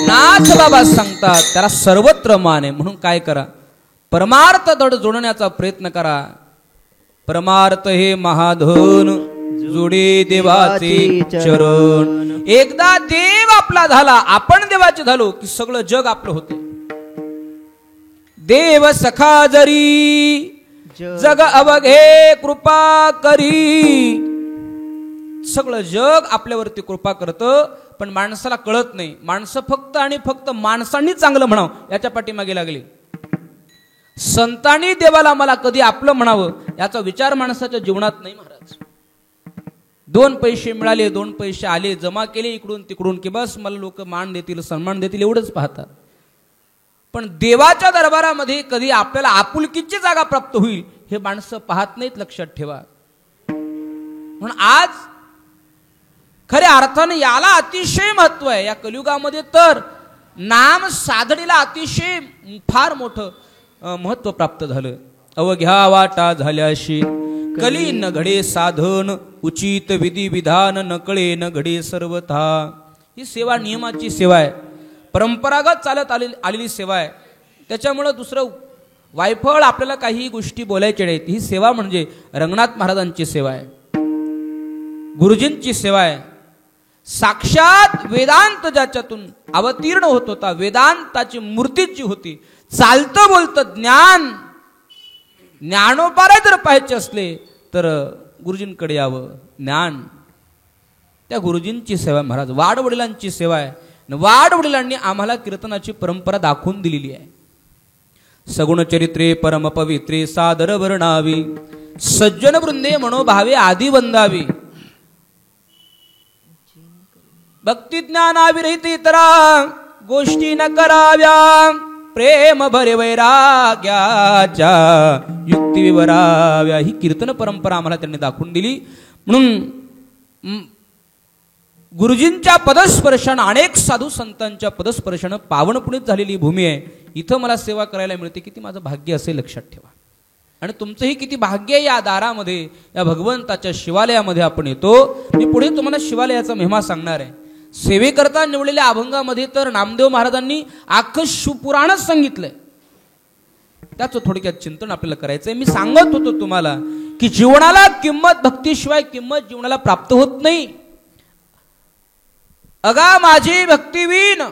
नाथ बाबा सांगतात त्याला सर्वत्र मान आहे. म्हणून काय करा, परमार्थ दड जोडण्याचा प्रयत्न करा. परमार्थ हे महाधन जोडे देवाचे चरण. एकदा देव आपला झाला, आपण देवाचे झालो की सगळं जग आपलं होते. देव सखा जरी जग अवघे कृपा करी. सगळं जग आपल्यावरती कृपा करतं, पण माणसाला कळत नाही. माणसं फक्त आणि फक्त माणसांनी चांगलं म्हणावं याच्या पाठीमागे लागली. संतांनी देवाला मला कधी आपलं म्हणावं याचा विचार माणसाच्या जीवनात नाही महाराज. 2 पैसे मिळाले, 2 पैसे आले, जमा केले इकडून तिकडून की बस मला लोक मान देतील, सन्मान देतील एवढंच पाहतात. पण देवाच्या दरबारामध्ये कधी आपल्याला आपुलकीची जागा प्राप्त होईल हे माणसं पाहत नाहीत, लक्षात ठेवा. म्हणून आज खऱ्या अर्थाने याला अतिशय महत्व आहे. या कलियुगामध्ये तर नाम साधनेला अतिशय फार मोठं महत्व प्राप्त झालं. अवघ्या वाटा झाल्याशी कली न घडे साधन, उचित विधी विधान न कळे न घडे सर्वथा. ही सेवा नियमाची सेवा आहे, परंपरागत चालत आलेली सेवा आहे. त्याच्यामुळं दुसरं वायफळ आपल्याला काही गोष्टी बोलायच्या नाहीत. ही सेवा म्हणजे रंगनाथ महाराजांची सेवा आहे, गुरुजींची सेवा आहे. साक्षात वेदांत ज्याच्यातून अवतीर्ण होत होता, वेदांताची मूर्तीची होती. चालतं बोलतं ज्ञान, ज्ञानोपारा जर पाहायचे असले तर गुरुजींकडे यावं. ज्ञान त्या गुरुजींची सेवा महाराज, वाडवडिलांची सेवा आहे. वाडवडिलांनी आम्हाला कीर्तनाची परंपरा दाखवून दिलेली आहे. सगुण चरित्रे परम पवित्रे सादर वर्णावी, सज्जन वृंदे मनोभावे आदी वंदावी. भक्ती ज्ञानाविरहित इतरा गोष्टी न कराव्या, प्रेम भरे वैराग्याच्या युक्ती विवराव्या. ही कीर्तन परंपरा आम्हाला त्यांनी दाखवून दिली. म्हणून गुरुजींच्या पदस्पर्शानं, अनेक साधू संतांच्या पदस्पर्शानं पावनपुनीत झालेली भूमी आहे. इथं मला सेवा करायला मिळते, किती माझं भाग्य असेल लक्षात ठेवा. आणि तुमचंही किती भाग्य या दारामध्ये, या भगवंताच्या शिवालयामध्ये आपण येतो. मी पुढे तुम्हाला शिवालयाचा महिमा सांगणार आहे. सेवेकरता निवडलेल्या अभंगामध्ये तर नामदेव महाराजांनी अख्खं शिवपुराणच सांगितलंय. त्याचं थोडक्यात चिंतन आपल्याला करायचंय. मी सांगत होतो तुम्हाला की जीवनाला किंमत भक्तीशिवाय किंमत जीवनाला प्राप्त होत नाही. अगा माझी भक्तिवीन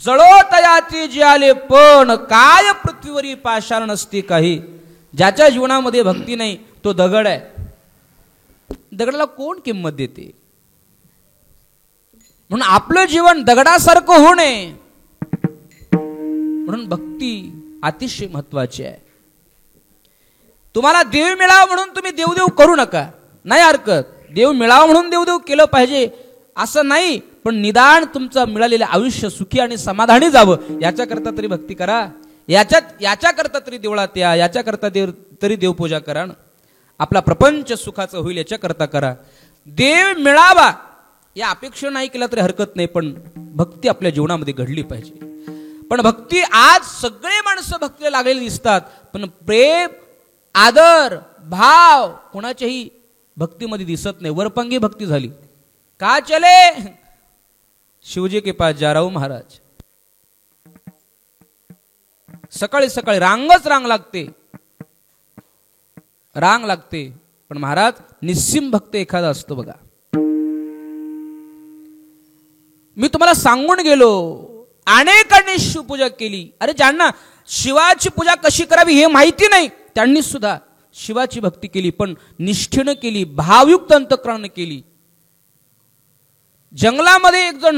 जळो तयाचे जियाले पण काय पृथ्वीवरी पाषाण नसते काही. ज्याच्या जीवनामध्ये भक्ती नाही तो दगड आहे. दगडाला कोण किंमत देते? म्हणून आपलं जीवन दगडासारखं होऊ नये म्हणून भक्ती अतिशय महत्वाची आहे. तुम्हाला देव मिळावा म्हणून तुम्ही देवदेव करू नका, नाही हरकत. देव मिळावा म्हणून देवदेव केलं पाहिजे असं नाही, पण निदान तुमचं मिळालेलं आयुष्य सुखी आणि समाधानी जावं याच्याकरता तरी भक्ती करा. याच्याकरता तरी देवळात या, याच्याकरता तरी देवपूजा करा. आपला प्रपंच सुखाचं होईल याच्याकरता करा. देव मिळावा या अपेक्षा नाही केला तरी हरकत नाही, पण भक्ती आपल्या जीवनामध्ये घडली पाहिजे. पण भक्ती आज सगळे माणसं भक्तीला लागलेली दिसतात, पण प्रेम आदर भाव कोणाच्याही भक्तीमध्ये दिसत नाही. वरपंगी भक्ती झाली. का चले शिवजी के पास जा रहा हूं महाराज. सकाळी सकाळी रांग लागते, पण महाराज निस्सिम भक्त एखादा असतो बघा. मी तुम्हाला सांगून गेलो, अनेकांनी शिवपूजा केली. अरे ज्यांना शिवाची पूजा कशी करावी हे माहिती नाही त्यांनी सुद्धा शिवाची भक्ती केली, पण निष्ठेनं केली, भावयुक्त अंतःकरणाने केली. जंगलामध्ये एक जण,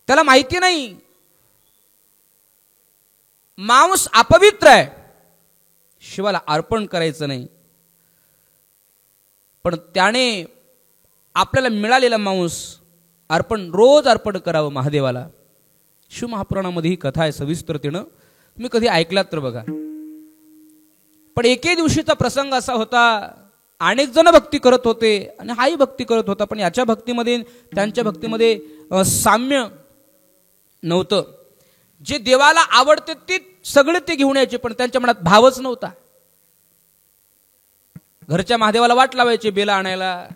त्याला माहिती नाही मांस अपवित्र आहे, शिवाला अर्पण करायचं नाही, पण त्याने आपल्याला मिळालेला मांस रोज अर्पण करावं महादेवाला. शिव महापुराणामध्ये ही कथा आहे सविस्तरतेनं, तुम्ही कधी ऐकलात तर बघा. पण एके दिवशीचा प्रसंग असा होता, अनेक जण भक्ती करत होते आणि हाही भक्ती करत होता, पण याच्या भक्तीमध्ये त्यांच्या भक्तीमध्ये साम्य नव्हतं. जे देवाला आवडते ते सगळे ते घेऊन यायचे, पण त्यांच्या मनात भावच नव्हता. घरच्या महादेवाला वाट लावायचे, बेला आणायला,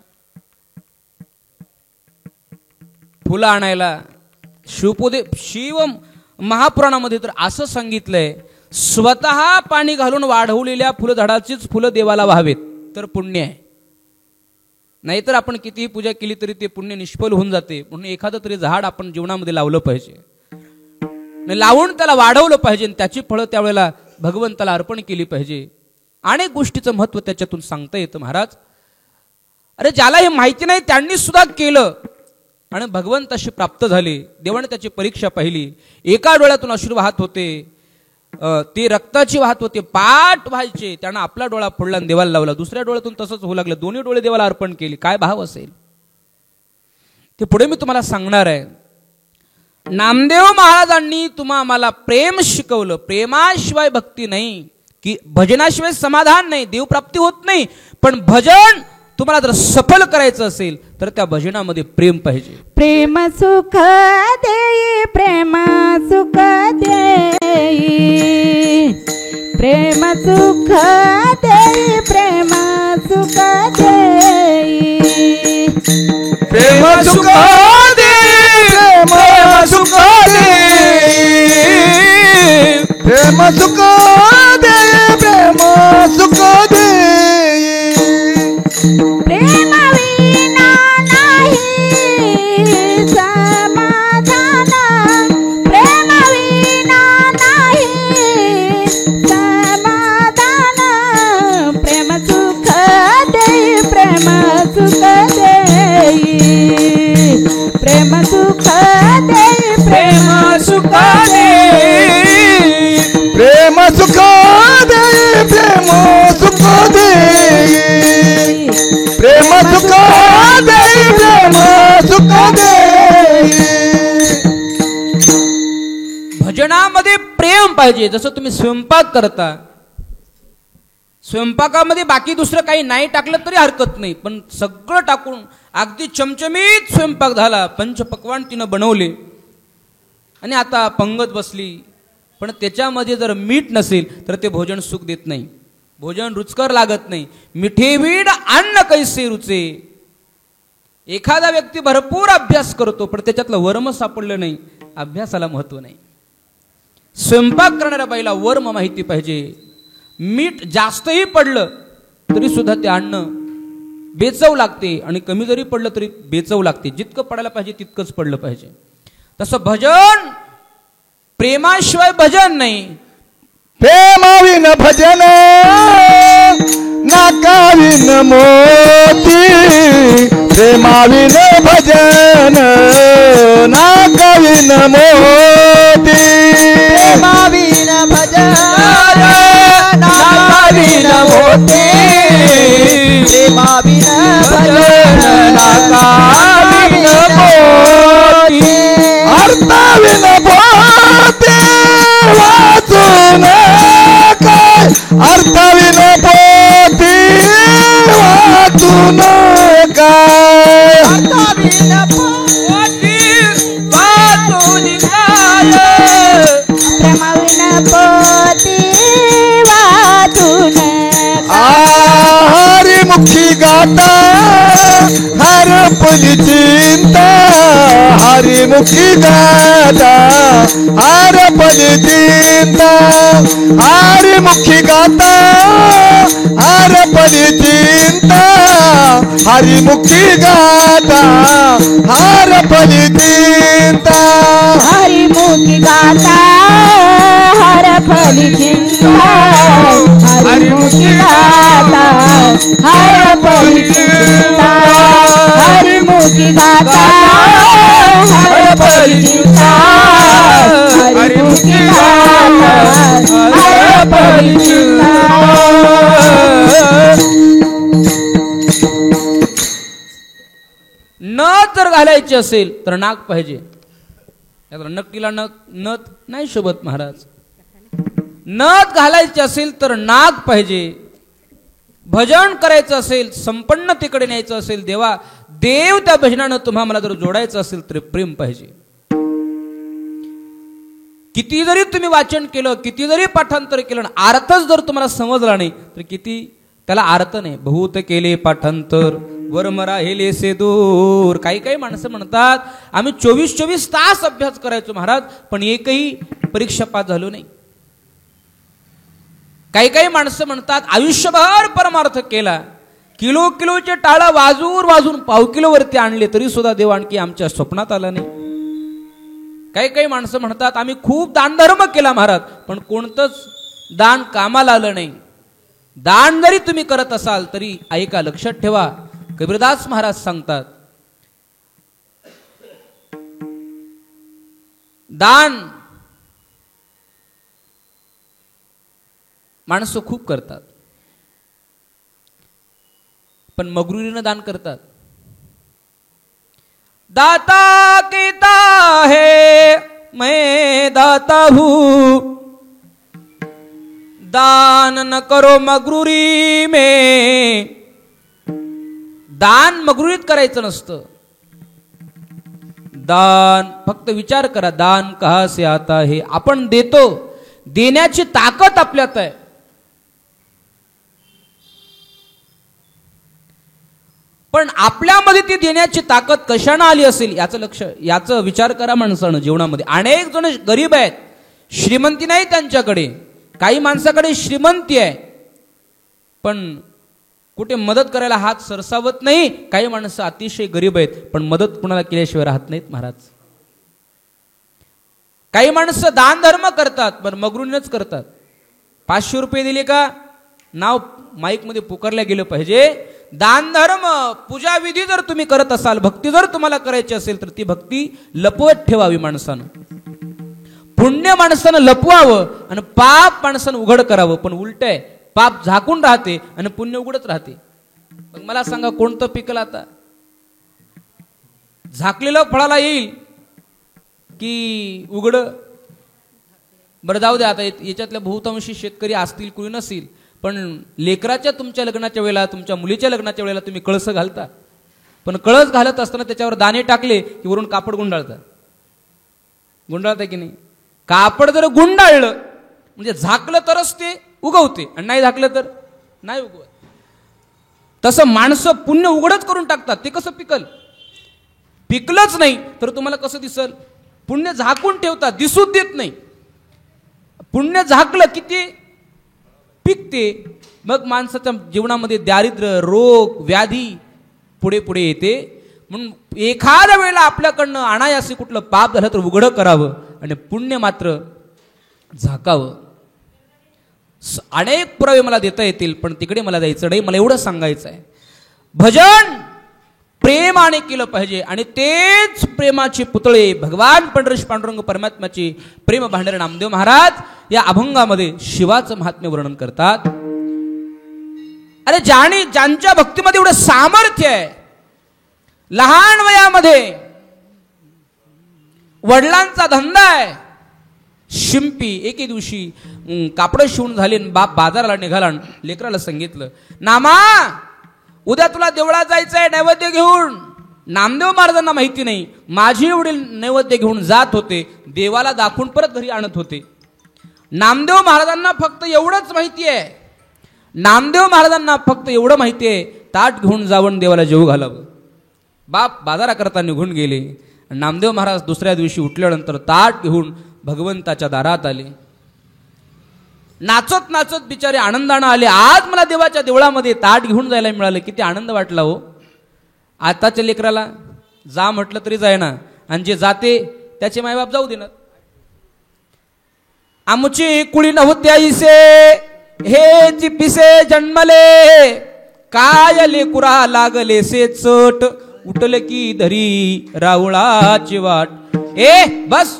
फुलं आणायला. शिव महापुराणामध्ये तर असं सांगितलंय, स्वतः पाणी घालून वाढवलेल्या फुलझाडाचीच फुलं देवाला व्हावेत तर पुण्य आहे. नाहीतर आपण कितीही पूजा केली तरी ते पुण्य निष्फल होऊन जाते. म्हणून एखादं तरी झाड आपण जीवनामध्ये लावलं पाहिजे, लावून त्याला वाढवलं पाहिजे, त्याची फळं त्यावेळेला भगवंताला अर्पण केली पाहिजे. अनेक गोष्टीचं महत्व त्याच्यातून सांगता येतं महाराज. अरे ज्याला हे माहिती नाही त्यांनी सुद्धा केलं आणि भगवंताशी प्राप्त झाले. देवाने त्याची परीक्षा पाहिली. एका डोळ्यातून अश्रू वाहत होते, ते रक्ताची वाहत होते, पाठ व्हायचे. त्यानं आपला डोळा फोडला आणि देवाला लावला. दुसऱ्या डोळ्यातून तसंच होऊ लागलं. दोन्ही डोळे देवाला अर्पण केले. काय भाव असेल ते पुढे मी तुम्हाला सांगणार आहे. नामदेव महाराजांनी आम्हाला प्रेम शिकवलं. प्रेमाशिवाय भक्ती नाही, की भजनाशिवाय समाधान नाही, देवप्राप्ती होत नाही. पण भजन तुम्हाला जर सफल करायचं असेल तर त्या भजनामध्ये प्रेम पाहिजे. प्रेम सुख देई, प्रेम सुख देई, प्रेम सुख देई, प्रेम सुख देई, प्रेम सुख देई, प्रेम सुख देई, प्रेम सुख देई, प्रेम सुख देई. प्रेम विना नाही समाधान, प्रेम विना नाही समाधान, प्रेम सुख देई, प्रेम सुख देई, प्रेम सुख देई, प्रेम सुख देई, प्रेम सुख देई, प्रेम सुख देई, प्रेम सुख देई, प्रेम सुख देई. भजनामध्ये प्रेम पाहिजे. जसं तुम्ही स्वयंपाक करता, स्वयंपाकामध्ये बाकी दुसरं काही नाही टाकलं तरी हरकत नाही, पण सगळं टाकून अगदी चमचमीत स्वयंपाक झाला, पंचपक्वान्न तिनं बनवले आणि आता पंगत बसली, पण त्याच्यामध्ये जर मीठ नसेल तर ते भोजन सुख देत नाही, भोजन रुचकर लागत नाही. मिठे मीठ अन्न कैसे रुचे, एखादा व्यक्ती भरपूर अभ्यास करतो पण त्याच्यातलं वर्म सापडलं नाही, अभ्यासाला महत्व नाही. स्वयंपाक करणाऱ्या बाईला वर्म माहिती पाहिजे. मीठ जास्तही पडलं तरी सुद्धा ते अन्न बेचव लागते आणि कमी जरी पडलं तरी बेचव लागते. जितकं पडायला पाहिजे तितकंच पडलं पाहिजे. तसं भजन, प्रेमाशिवाय भजन नाही. प्रेमाविन भजन नाकाविन मोती, प्रेमाविन भजन नाकाविन मोती, प्रेमाविन भजन नाकाविन मोती, प्रेमाविन भजन नाकाविन मोती, अर्थाविन पोते वाचून काय, अर्थाविन पोती वाचून काय, अर्थाविन पोती वाचून काय, प्रेमाविन पोती वाचून हरिमुखी गाता हरपली चिंता, हरिमुखी गाता हरपली चिंता, हरिमुखी गाता हरपली चिंता, हरिमुखी गाता हरपली चिंता, हरिमुखी गाता हरपली चिंता, हरिमुखी गाता हरपली चिंता, हरिमुखी गाता हरपली चिंता, हरिमुखी गाता हरपली चिंता. नथ जर घालायची असेल तर नाक पाहिजे. नक्कीला नथ नाही शोभत महाराज. नथ घालायची असेल तर नाक पाहिजे. भजन करायचं असेल, संपन्नतेकडे न्यायचं असेल, देव त्या भजनानं तुम्हा मला जर जोडायचं असेल तर प्रेम पाहिजे. किती जरी तुम्ही वाचन केलं, किती जरी पाठांतर केलं, अर्थच जर तुम्हाला समजला नाही तर किती त्याला अर्थ नाही. बहुत केले पाठांतर वर्म राहिले से दूर. काही काही माणसं म्हणतात आम्ही 24-24 तास अभ्यास करायचो महाराज पण एकही परीक्षा पास झालो नाही. काही काही माणसं म्हणतात आयुष्यभर परमार्थ केला, किलोचे टाळं वाजून पाव किलो वरती आणले तरी सुद्धा देव आणखी आमच्या स्वप्नात आला नाही. काही काही माणसं म्हणतात आम्ही खूप दानधर्म केला महाराज पण कोणतंच दान कामाला आलं नाही. दान जरी तुम्ही करत असाल तरी ऐका, लक्षात ठेवा. कबीरदास महाराज सांगतात दान माणसं खूप करतात पण मगरुरीनं दान करतात. दाता कीता है मैं दाता हूं, दान न करो मगरुरी में. दान मगरुरीत करायचं नसतं. दान फक्त विचार करा, दान कहा से आता है. आपण देतो, देण्याची ताकद आपल्यात आहे. पण आपल्यामध्ये ती देण्याची ताकद कशाने आली असेल याचं विचार करा माणसानं. जीवनामध्ये अनेक जण गरीब आहेत, श्रीमंती नाही त्यांच्याकडे. काही माणसाकडे श्रीमंती आहे पण कुठे मदत करायला हात सरसावत नाही. काही माणसं अतिशय गरीब आहेत पण मदत कुणाला केल्याशिवाय राहत नाहीत महाराज. काही माणसं दान धर्म करतात पण मगरूनच करतात. 500 रुपये दिले का नाव माईक मध्ये पुकारल्या गेलं पाहिजे. दान धर्म पूजा विधी जर तुम्ही करत असाल, भक्ती जर तुम्हाला करायची असेल तर ती भक्ती लपवत ठेवावी माणसानं. पुण्य माणसानं लपवावं आणि पाप माणसानं उघड करावं. पण उलट आहे, पाप झाकून राहते आणि पुण्य उघडत राहते. मग मला सांगा कोणतं पिकलं आता? झाकलेलं फळाला येईल की उघड? बरं जाऊ द्या, आता याच्यातल्या बहुतांशी शेतकरी असतील कुणी नसतील पण लेकराच्या तुमच्या लग्नाच्या वेळेला, तुमच्या मुलीच्या लग्नाच्या वेळेला तुम्ही कळस घालता. पण कळस घालत असताना त्याच्यावर दाणे टाकले की वरून कापड गुंडाळता. गुंडाळता की नाही? कापड जर गुंडाळलं म्हणजे झाकलं तरच ते उगवते आणि नाही झाकलं तर नाही उगवत. तसं माणसं पुण्य उघडच करून टाकतात. ते कसं पिकल? पिकलंच नाही तर तुम्हाला कसं दिसल? पुण्य झाकून ठेवतात, दिसूच देत नाही. पुण्य झाकलं की ते पिकते. मग माणसाच्या जीवनामध्ये दारिद्र्य, रोग, व्याधी पुढे पुढे येते. म्हणून एखाद्या वेळेला आपल्याकडनं अनायासे कुठलं पाप झालं तर उघडं करावं आणि पुण्य मात्र झाकावं. अनेक पुरावे मला देता येतील, पण तिकडे मला जायचं नाही. मला एवढं सांगायचं आहे, भजन प्रेमाने केलं पाहिजे आणि तेच प्रेमाचे पुतळे भगवान पंढरीश पांडुरंग परमात्म्याचे प्रेम भांडारे नामदेव महाराज या अभंगामध्ये शिवाचं महात्म्य वर्णन करतात. अरे ज्यांच्या भक्तीमध्ये एवढं सामर्थ्य आहे, लहान वयामध्ये वडिलांचा धंदा आहे शिंपी. एके दिवशी कापडं शिवून झाले, बाप बाजाराला निघाला, लेकराला सांगितलं, नामा उद्या तुला देवळात जायचंय नैवेद्य घेऊन. नामदेव महाराजांना माहिती नाही, माझे वडील नैवेद्य घेऊन जात होते, देवाला दाखवून परत घरी आणत होते. नामदेव महाराजांना फक्त एवढंच माहिती आहे, नामदेव महाराजांना फक्त एवढं माहिती आहे, ताट घेऊन जावं देवाला जेवू घालावं. बाप बाजाराकरता निघून गेले. नामदेव महाराज दुसऱ्या दिवशी उठल्यानंतर ताट घेऊन भगवंताच्या दारात आले. नाचत नाचत बिचारे आनंदानं आले. आज मला देवाच्या देवळामध्ये ताट घेऊन जायला मिळालं, किती आनंद वाटला हो. आताच्या लेकराला जा म्हटलं तरी जायना, आणि जे जाते त्याचे मायबाप जाऊ देणार. आमची कुळी नव्हत्याईसे हे पिसे जन्मले, काय लेकुरा लागले से चट, उठले की धरी रावळाची वाट. ए बस,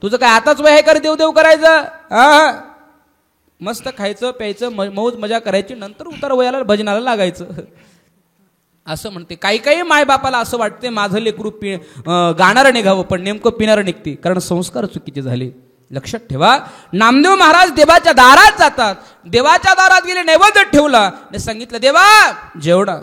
तुझं काय आताच वय आहे कर देव देव करायचं? मस्त खायचं प्यायचं मौज मजा करायची, नंतर उतार वयाला भजनाला लागायचं असं म्हणते. काही काही मायबापाला असं वाटते माझं लेकरू गाणारं निघावं, पण नेमकं पिणारं निघते, कारण संस्कार चुकीचे झाले. लक्षात ठेवा, नामदेव महाराज देवाच्या दारात जातात. देवाच्या दारात गेले, नैवेद्य ठेवला आणि सांगितलं, देवा जेवढा.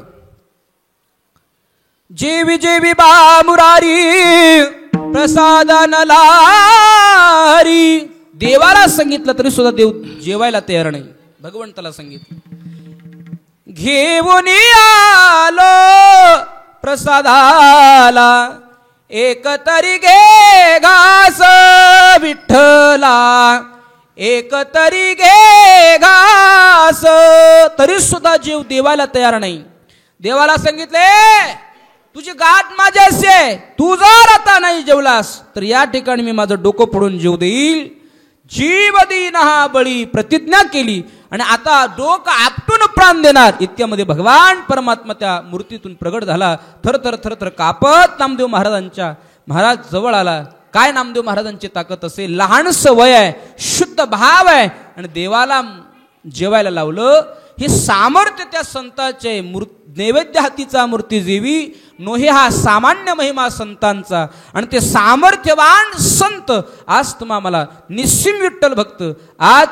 जेवी जेवी बा मुरारी प्रसादान लारी. देवाला सांगितलं तरी सुद्धा देव जेवायला तयार नाही. भगवंताला सांगितलं, घेऊन आलो प्रसादाला, एक तरी घे घास विठ्ठला, एक तरी घे घास. तरी सुद्धा जीव देवाला तयार नाही. देवाला सांगितले, तुझी गाठ माझ्याशी आहे, तू जर आता नाही जेवलास तर या ठिकाणी मी माझं डोकं फोडून जीव देईल. जीव देईन हा बळी प्रतिज्ञा केली आणि आता डोकं आपटून प्राण देणार. इतक्यामध्ये भगवान परमात्मा त्या मूर्तीतून प्रगट झाला. थरथर थरथर कापत नामदेव महाराज जवळ आला. काय नामदेव महाराजांची ताकद असेल, लहानसं वय आहे, शुद्ध भाव आहे आणि देवाला जेवायला लावलं. हे सामर्थ्य त्या संताचे. नैवेद्य हातीचा मूर्ती जेवी नोहे हा सामान्य महिमा संतांचा. आणि ते सामर्थ्यवान संत आज तुम्हा मला निस्सिम विठ्ठल भक्त आज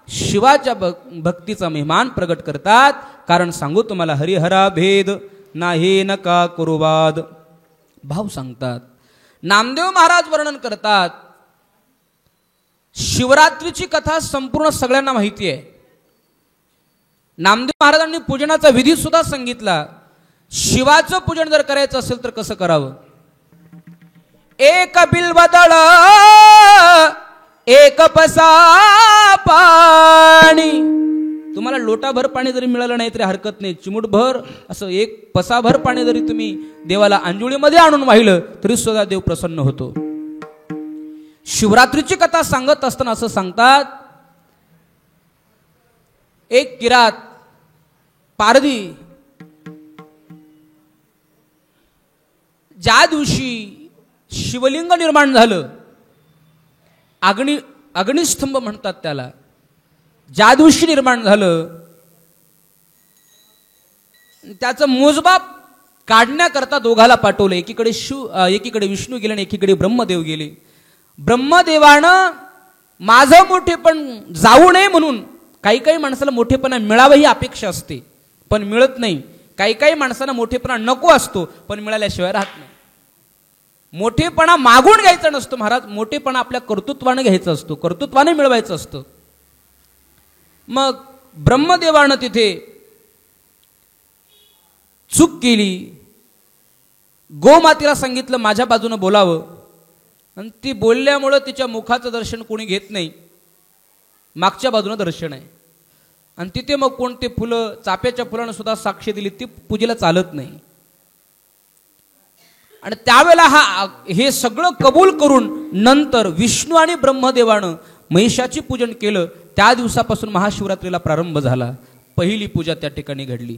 शिवाच्या भक्तीचा महिमान प्रगट करतात. कारण सांगू तुम्हाला, हरिहरा भेद नाही नका कुरुवाद. भाव सांगतात. नामदेव महाराज वर्णन करतात, शिवरात्रीची कथा संपूर्ण सगळ्यांना माहिती आहे. नामदेव महाराजांनी पूजनाचा विधी सुद्धा सांगितला. शिवाचं पूजन जर करायचं असेल तर कसं करावं? एक बिल्वदळ एक पसा पाणी. तुम्हाला लोटाभर पाणी जरी मिळालं नाही तरी हरकत नाही, चिमूटभर असं एक पसाभर पाणी जरी तुम्ही देवाला अंजुळीमध्ये आणून वाहिलं तरी सुद्धा देव प्रसन्न होतो. शिवरात्रीची कथा सांगत असताना असं सांगतात, एक किरात पारधी ज्या दिवशी शिवलिंग निर्माण झालं, अग्निस्तंभ म्हणतात त्याला, ज्या दिवशी निर्माण झालं त्याचं मोजमाप काढण्याकरता दोघाला पाठवलं. एकीकडे विष्णू गेले आणि एकीकडे ब्रह्मदेव गेले. ब्रह्मदेवानं माझं मोठेपण जाऊ नये म्हणून, काही काही माणसाला मोठेपणा मिळावं ही अपेक्षा असते पण मिळत नाही. काही काही माणसांना मोठेपणा नको असतो पण मिळाल्याशिवाय राहत नाही. मोठेपणा मागून घ्यायचा नसतो महाराज, मोठेपणा आपल्या कर्तृत्वाने घ्यायचा असतो, कर्तृत्वाने मिळवायचं असतं. मग ब्रह्मदेवानं तिथे चूक केली गोमातेला सांगितलं माझ्या बाजूनं बोलावं, आणि ती बोलल्यामुळं तिच्या मुखाचं दर्शन कोणी घेत नाही, मागच्या बाजूनं दर्शन आहे. आणि तिथे मग कोणते फुलं, चाफ्याच्या फुलानं सुद्धा साक्ष दिली, ती पूजेला चालत नाही. आणि त्यावेळेला हे सगळं कबूल करून नंतर विष्णू आणि ब्रह्मदेवानं महिषाची पूजन केलं. त्या दिवसापासून महाशिवरात्रीला प्रारंभ झाला. पहिली पूजा त्या ठिकाणी घडली.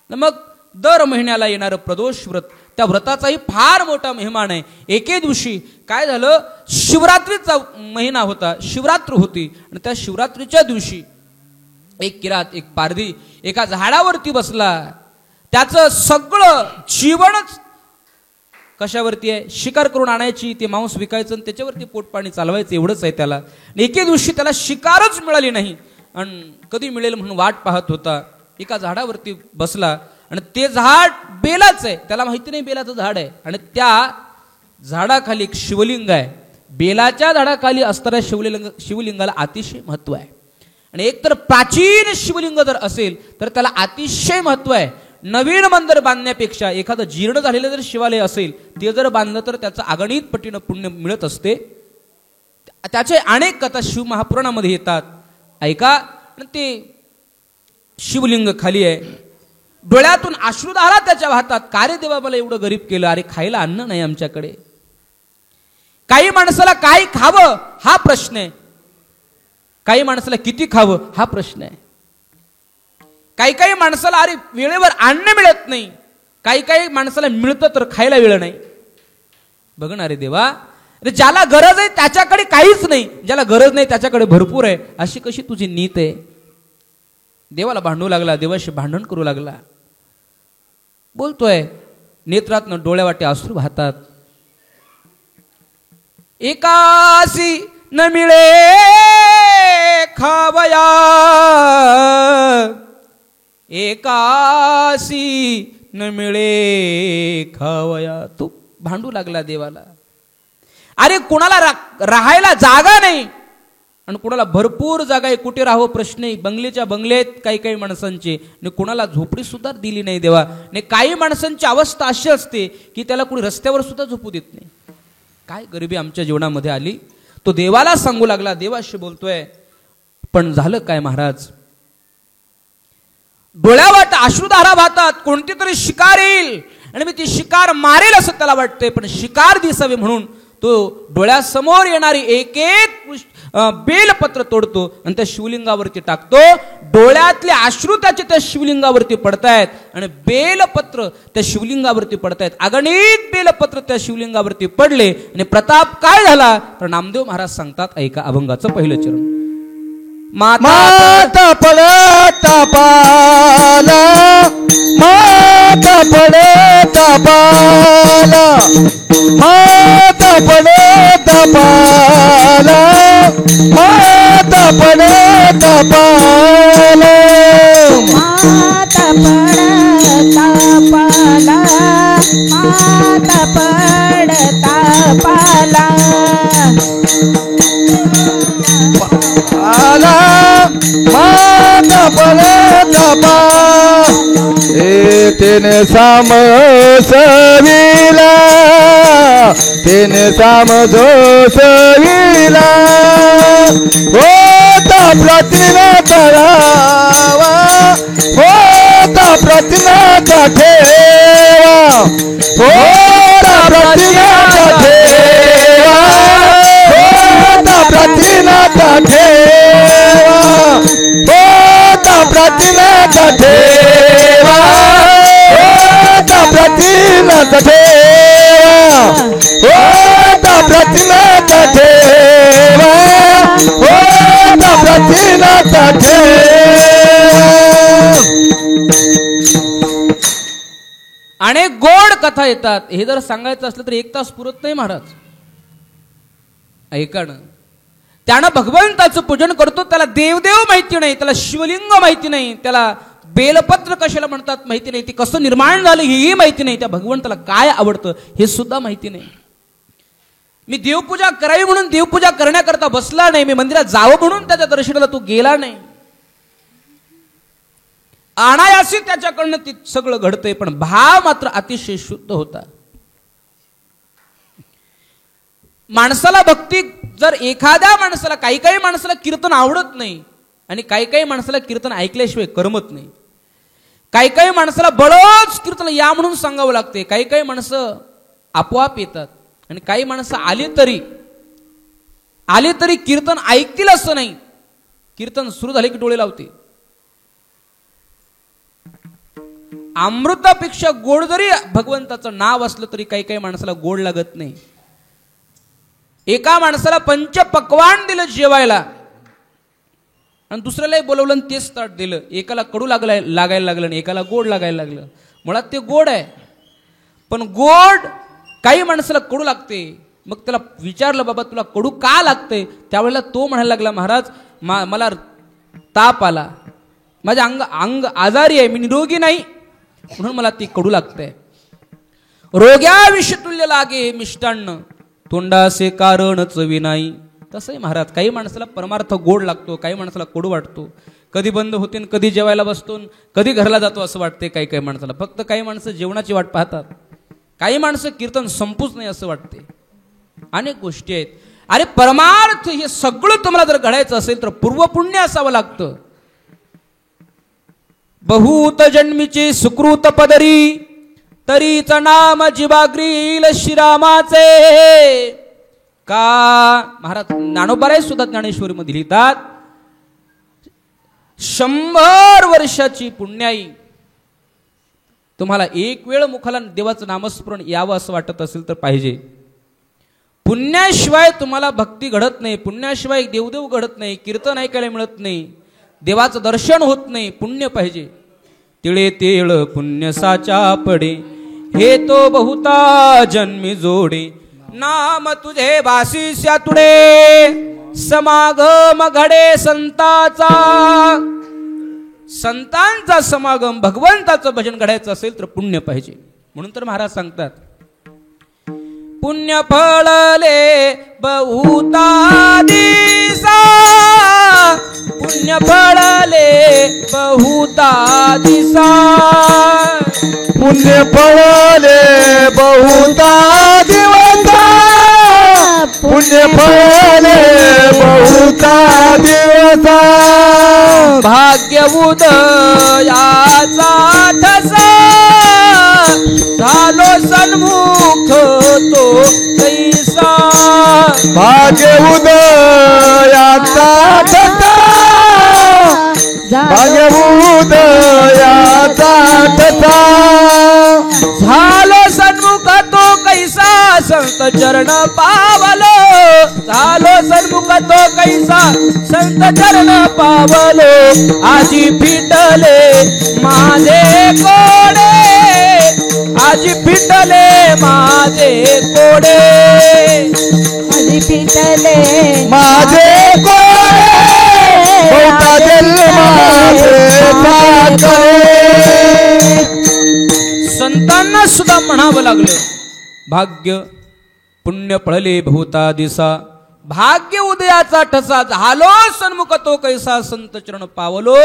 मग दर महिन्याला येणारं प्रदोष व्रत, त्या व्रताचाही फार मोठा महिमान आहे. एके दिवशी काय झालं, शिवरात्रीचा महिना होता, शिवरात्र होती. आणि त्या शिवरात्रीच्या दिवशी एक किरात, एक पारधी एका झाडावरती बसला. त्याचं सगळं जीवनच कशावरती आहे, शिकार करून आणायची, ते मांस विकायचं आणि त्याच्यावरती पोटपाणी चालवायचं, एवढंच आहे त्याला. एके दिवशी त्याला शिकारच मिळाली नाही आणि कधी मिळेल म्हणून वाट पाहत होता. एका झाडावरती बसला आणि ते झाड बेलाच आहे, त्याला माहिती नाही बेलाचं झाड आहे. आणि त्या झाडाखाली एक शिवलिंग आहे. बेलाच्या झाडाखाली असणाऱ्या शिवलिंगाला अतिशय महत्व आहे. आणि एकतर प्राचीन शिवलिंग जर असेल तर त्याला अतिशय महत्व आहे. नवीन मंदिर बांधण्यापेक्षा एखादं जीर्ण झालेलं जर शिवालय असेल ते जर बांधलं तर त्याचं अगणित पटीनं पुण्य मिळत असते. त्याचे अनेक कथा शिव महापुराणामध्ये येतात, ऐका. ते शिवलिंग खाली आहे, डोळ्यातून अश्रुधारा त्याच्या वाहतात. का रे देवा मला एवढं गरीब केलं, अरे खायला अन्न नाही आमच्याकडे. काही माणसाला काय खावं हा प्रश्न आहे, काही माणसाला किती खावं हा प्रश्न आहे. काही काही माणसाला अरे वेळेवर अन्न मिळत नाही, काही काही माणसाला मिळतं तर खायला वेळ नाही. बघ ना रे देवा, ज्याला गरज आहे त्याच्याकडे काहीच नाही, ज्याला गरज नाही त्याच्याकडे भरपूर आहे. अशी कशी तुझी नीत आहे. देवाला भांडू लागला, देवाशी भांडण करू लागला. बोलतोय, नेत्रातनं डोळ्यावाटे अश्रू वाहतात. एकासी न मिळे खावया, एकासी न मिळे खावया. तू भांडू लागला देवाला. अरे कुणाला राहायला जागा नाही आणि कुणाला भरपूर जागा आहे, कुठे राहावं प्रश्न आहे. बंगल्याच्या बंगल्यात काही काही माणसांचे, आणि कुणाला झोपडी सुद्धा दिली नाही देवा. आणि काही माणसांची अवस्था अशी असते की त्याला कुणी रस्त्यावर सुद्धा झोपू देत नाही. काय गरिबी आमच्या जीवनामध्ये आली. तो देवाला सांगू लागला, देवाशी बोलतोय. पण झालं काय महाराज, डोळ्यावाट अश्रुधारा वाहतात. कोणती तरी शिकार येईल आणि मी ती शिकार मारेल असं त्याला वाटतंय, पण शिकार दिसावे म्हणून तो डोळ्यासमोर येणारी एक एक बेलपत्र तोडतो आणि त्या शिवलिंगावरती टाकतो. डोळ्यातले अश्रू त्याचे त्या शिवलिंगावरती पडतायत आणि बेलपत्र त्या शिवलिंगावरती पडतायत. अगणित बेलपत्र त्या शिवलिंगावरती पडले आणि प्रताप काय झाला तर नामदेव महाराज सांगतात, ऐका अभंगाचं पहिलं चरण. माता पडता पाला, माता पडता पाला, माता पडता पाला, माता पडता पाला, माता पडता पाला, माता पडता पाला, आला माता पडता पाला. तेने सामसविला, तेने सामसविला, होता प्रतिमा तळावा, होता प्रतिमा ठेवा, होता प्रतिमा ठेवा, होता प्रतिमा ठेवा, होता प्रतिमा ठेवा, होता प्रतिमा ठेवा, होता प्रतिमा ठेवा, होता प्रतिमा ठेवा. अनेक गोड कथा येतात. हे जर सांगायचं असलं तर 1 तास पुरत नाही महाराज. ऐका ना, त्यानं भगवंताचं पूजन करतो, त्याला देवदेव माहिती नाही, त्याला शिवलिंग माहिती नाही, त्याला बेलपत्र कशाला म्हणतात माहिती नाही, ते कसं निर्माण झालं हेही माहिती नाही, त्या भगवंताला काय आवडतं हे सुद्धा माहिती नाही. मी देवपूजा करावी म्हणून देवपूजा करण्याकरता बसला नाही, मी मंदिरात जावं म्हणून त्याच्या दर्शनाला तू गेला नाही. अनायासी त्याच्याकडनं ते सगळं घडतंय, पण भाव मात्र अतिशय शुद्ध होता. माणसाला भक्ती जर एखाद्या माणसाला, काही काही माणसाला कीर्तन आवडत नाही आणि काही काही माणसाला कीर्तन ऐकल्याशिवाय करमत नाही. काही काही माणसाला बळच कीर्तन या म्हणून सांगावं लागते. काही काही माणसं आपोआप येतात आणि काही माणसं आली तरी कीर्तन ऐकतील असं नाही. कीर्तन सुरू झाले की डोळे लावते. अमृतापेक्षा गोड जरी भगवंताचं नाव असलं तरी काही काही माणसाला गोड लागत नाही. एका माणसाला पंचपक्वान्न दिलं जेवायला आणि दुसऱ्यालाही बोलवलं आणि तेच ताट दिलं. एकाला कडू लागायला लागलं आणि एकाला गोड लागायला लागलं. मुळात ते गोड आहे, पण गोड काही माणसाला कडू लागते. मग त्याला विचारलं, बाबा तुला कडू का लागते? त्यावेळेला तो म्हणायला लागला, महाराज मला ताप आला, माझ्या अंग आजारी आहे, मी निरोगी नाही, म्हणून मला ती कडू लागते. रोग्या विषतुल्य लागे मिष्टान्न, तोंडासे कारणच विनाई. तसंही महाराज काही माणसाला परमार्थ गोड लागतो, काही माणसाला कडू वाटतो. कधी बंद होते, कधी जेवायला बसतो, कधी घरला जातो असं वाटते काही काही माणसाला. फक्त काही माणसं जेवणाची वाट पाहतात, काही माणसं कीर्तन संपूच नाही असं वाटते. अनेक गोष्टी आहेत. अरे परमार्थ हे सगळं तुम्हाला जर घडायचं असेल तर पूर्वपुण्य असावं लागतं. बहुत जन्मीची सुकृत पदरी, तरीच नाम जिवाग्रील श्रीरामाचे. का महाराज ज्ञानोबाराय सुद्धा ज्ञानेश्वरी मध्ये लिहितात, 100 वर्षाची पुण्याई तुम्हाला एक वेळ मुखाला देवाचं नामस्मरण यावं असं वाटत असेल तर पाहिजे. पुण्याशिवाय तुम्हाला भक्ती घडत नाही, पुण्याशिवाय देवदेव घडत नाही, कीर्तन ऐकायला मिळत नाही, देवाचं दर्शन होत नाही. पुण्य पाहिजे. तिळे तेळ पुण्य साचा पडे, हे तो बहुता जन्मी जोडे. नाम तुझे वासिष्या तुडे, समागम घडे संताचा. संतांचा समागम, भगवंताचं भजन घडायचं असेल तर पुण्य पाहिजे. म्हणून तर महाराज सांगतात, पुण्य फळले बहुता दिसा, पुण्य फळले बहुता दिसा, पुण्य फळले बहुता दिवसा, पुण्य फळले बहुता दिवसा. भाग्य उदयाचा ठसा, झालो सन्मुख तो कैसा. भाग्य उदयाचा ठसा, भाग्य उदयाचा ठसा. झालो सन्मुख तो कैसा, संत चरण पावलो. झालो सन्मुख तो कैसा, संत चरण पावलो. आजी फिटले माझे कोडे, आजी फिटले माझे कोडे, आजी फिटले माझे कोडे, बहुता जन्माचे साखरे. संतांना सुद्धा म्हणावं लागलं, भाग्य पुण्य फळले बहुता दिसा, भाग्य उदयाचा ठसा. झालो सन्मुख तो कैसा, संत चरण पावलो.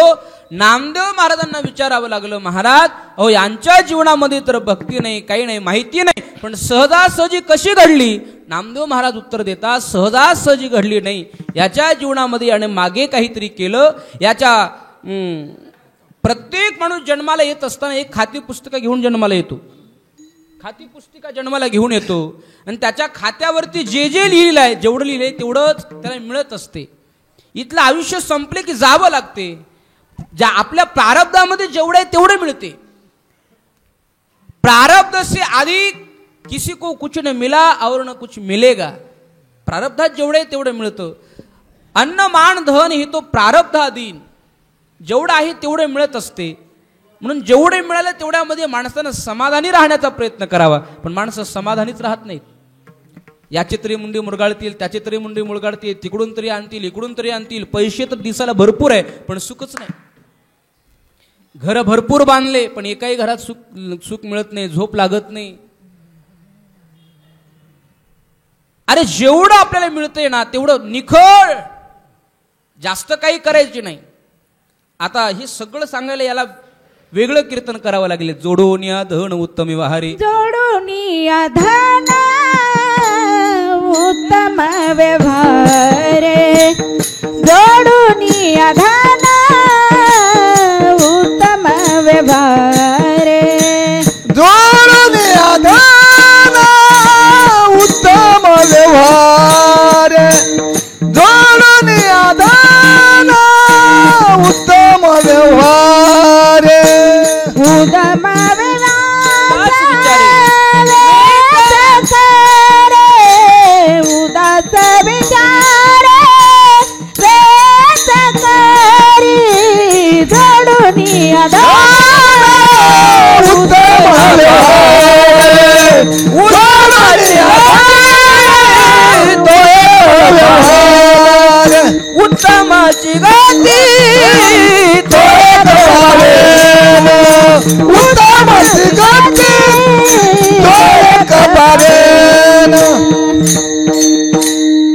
नामदेव महाराजांना विचारावं लागलं, महाराज अहो यांच्या जीवनामध्ये तर भक्ती नाही, काही नाही, माहिती नाही, पण सहजासहजी कशी घडली? नामदेव महाराज उत्तर देतात, सहजासहजी घडली नाही. याच्या जीवनामध्ये याने मागे काहीतरी केलं. याच्या प्रत्येक माणूस जन्माला येत असताना एक खाती पुस्तिका घेऊन जन्माला येतो. खाती पुस्तिका जन्माला घेऊन येतो आणि त्याच्या खात्यावरती जे जे लिहिलं आहे, जेवढं लिहिलंय तेवढंच त्याला मिळत असते. इथलं आयुष्य संपले की जावं लागते. ज्या आपल्या प्रारब्धामध्ये जेवढं आहे तेवढं मिळते. प्रारब्ध से अधिक किसी को कुछ न मिला और न कुछ मिलेगा. प्रारब्धात जेवढं आहे तेवढं मिळतं. अन्न मान धन हे तो प्रारब्धाधीन, जेवढं आहे तेवढं मिळत असते. म्हणून जेवढे मिळाले तेवढ्यामध्ये माणसानं समाधानी राहण्याचा प्रयत्न करावा. पण माणसं समाधानीच राहत नाहीत. याची तरी मुंडी मुरगाळतील, त्याची तरी मुंडी मुरगाळतील, तिकडून तरी आणतील, इकडून तरी आणतील. पैसे तर दिसायला भरपूर आहे पण सुखच नाही. घर भरपूर बांधले पण एकाही घरात सुख मिळत नाही, झोप लागत नाही. अरे जेवढं आपल्याला मिळतंय ना तेवढं निखळ, जास्त काही करायचे नाही. आता हे सगळं सांगायला याला वेगळं कीर्तन करावं लागले. जोडून या धन उत्तम वाहारी, जोडून धन उत्तम व्यवहारे, जोडून धन उत्तम व्यवहारे, जोडून धन उत्तम व्यवहार, जोडून धन उत्तम व्यवहार, उत्तम पाच विचारे. उदास विचारे वेस करी, जोडून उत्तम व्यवहार, उत्तमाची गती उत्तमाची गती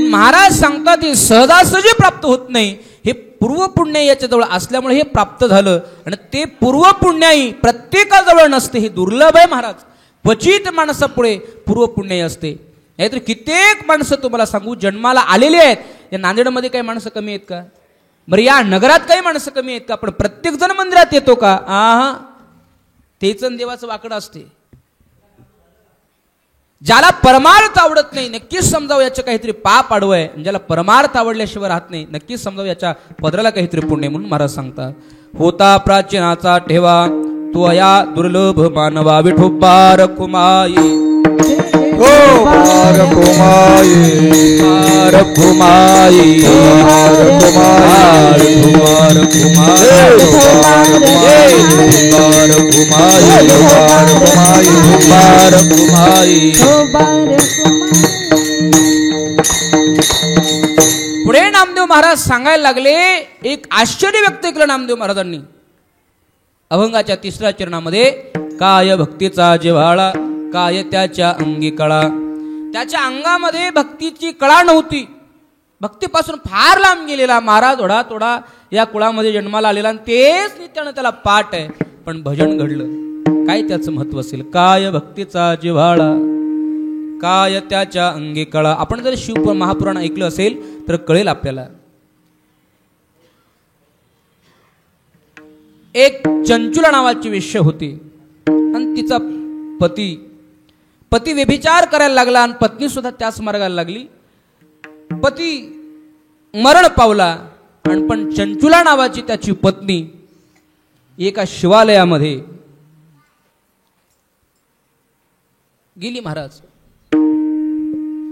महाराज सांगतात हे सहजासहजी प्राप्त होत नाही. हे पूर्व पुण्य याच्याजवळ असल्यामुळे हे प्राप्त झालं. आणि ते पूर्व पुण्याई प्रत्येकाजवळ नसते, हे दुर्लभ आहे महाराज. क्वचित माणसापुढे पूर्व पुण्याई असते. नाहीतर कित्येक माणसं तुम्हाला सांगू जन्माला आलेली आहेत. या नांदेडमध्ये काही माणसं कमी आहेत का? बरं या नगरात काही माणसं कमी आहेत का? पण प्रत्येक जण मंदिरात येतो का? आहा, तेच देवाचं वाकडं असते. ज्याला परमार्थ आवडत नाही नक्कीच समजावं याचं काहीतरी पाप आडवं आहे. ज्याला परमार्थ आवडल्याशिवाय राहत नाही नक्कीच समजावं याच्या पदराला काहीतरी पुण्य. म्हणून महाराज सांगतात होता प्राचीनाचा ठेवा तो या दुर्लभ मानवा विठोबा रखुमाई, हो रखुमाई, रखुमाई, पुढे नामदेव महाराज सांगायला लागले. एक आश्चर्य व्यक्त केलं नामदेव महाराजांनी अभंगाच्या 3ऱ्या चरणामध्ये. काय भक्तीचा जिव्हाळा काय त्याच्या अंगी कळा. त्याच्या अंगामध्ये भक्तीची कळा नव्हती. भक्तीपासून फार लांब गेलेला महाराज ओढा तोडा या कुळामध्ये जन्माला आलेला आणि तेच नित्यानं त्याला पाठ आहे. पण भजन घडलं काय त्याचं महत्व असेल. काय भक्तीचा जिव्हाळा काय त्याच्या अंगी कळा. आपण जर शिव महापुराण ऐकलं असेल तर कळेल आपल्याला. एक चंचुला नावाची वेश्या होती आणि तिचा पती व्यभिचार करायला लागला आणि पत्नी सुद्धा त्याच मार्गाला लागली. पती मरण पावला आणि पण चंचुला नावाची त्याची पत्नी एका शिवालयामध्ये गेली. महाराज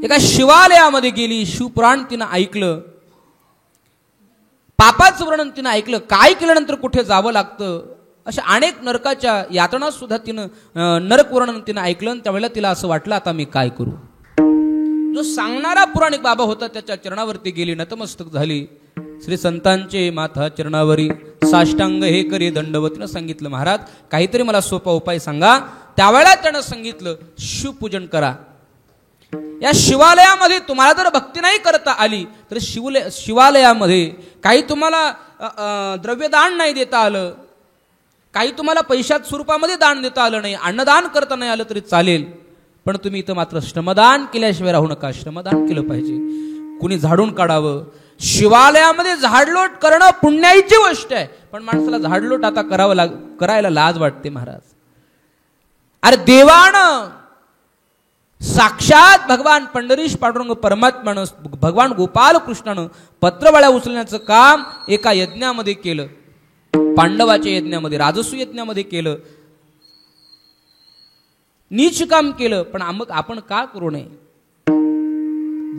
एका शिवालयामध्ये गेली. शिवपुराण तिनं ऐकलं, पापाचं वर्णन तिनं ऐकलं, काय केल्यानंतर कुठे जावं लागतं अशा अनेक नरकाच्या यातना सुद्धा तिनं नरक वर्णन तिनं ऐकलं. आणि त्यावेळेला तिला असं वाटलं आता मी काय करू. जो सांगणारा पुराणिक बाबा होता त्याच्या चरणावरती गेली, नतमस्तक झाली. श्री संतांचे माथा चरणावरी साष्टांग हे करी दंडवतीनं सांगितलं महाराज काहीतरी मला सोपा उपाय सांगा. त्यावेळेला त्यानं सांगितलं शिवपूजन करा. या शिवालयामध्ये तुम्हाला जर भक्ती नाही करता आली तर शिवालयामध्ये काही तुम्हाला द्रव्यदान नाही देता आलं, काही तुम्हाला पैशात स्वरूपामध्ये दान देता आलं नाही, अन्नदान करता नाही आलं तरी चालेल, पण तुम्ही इथं मात्र श्रमदान केल्याशिवाय राहू नका. श्रमदान केलं पाहिजे. कुणी झाडून काढावं. शिवालयामध्ये झाडलोट करणं पुण्याईची गोष्ट आहे, पण माणसाला झाडलोट आता करायला लाज वाटते महाराज. अरे देवानं साक्षात भगवान पंढरीश पांडुरंग परमात्म्यानं भगवान गोपाल कृष्णानं पत्रवाळ्या उचलण्याचं काम एका यज्ञामध्ये केलं. पांडवाच्या यज्ञामध्ये, राजसू यज्ञामध्ये केलं. नीच काम केलं. पण आपण का करू नये.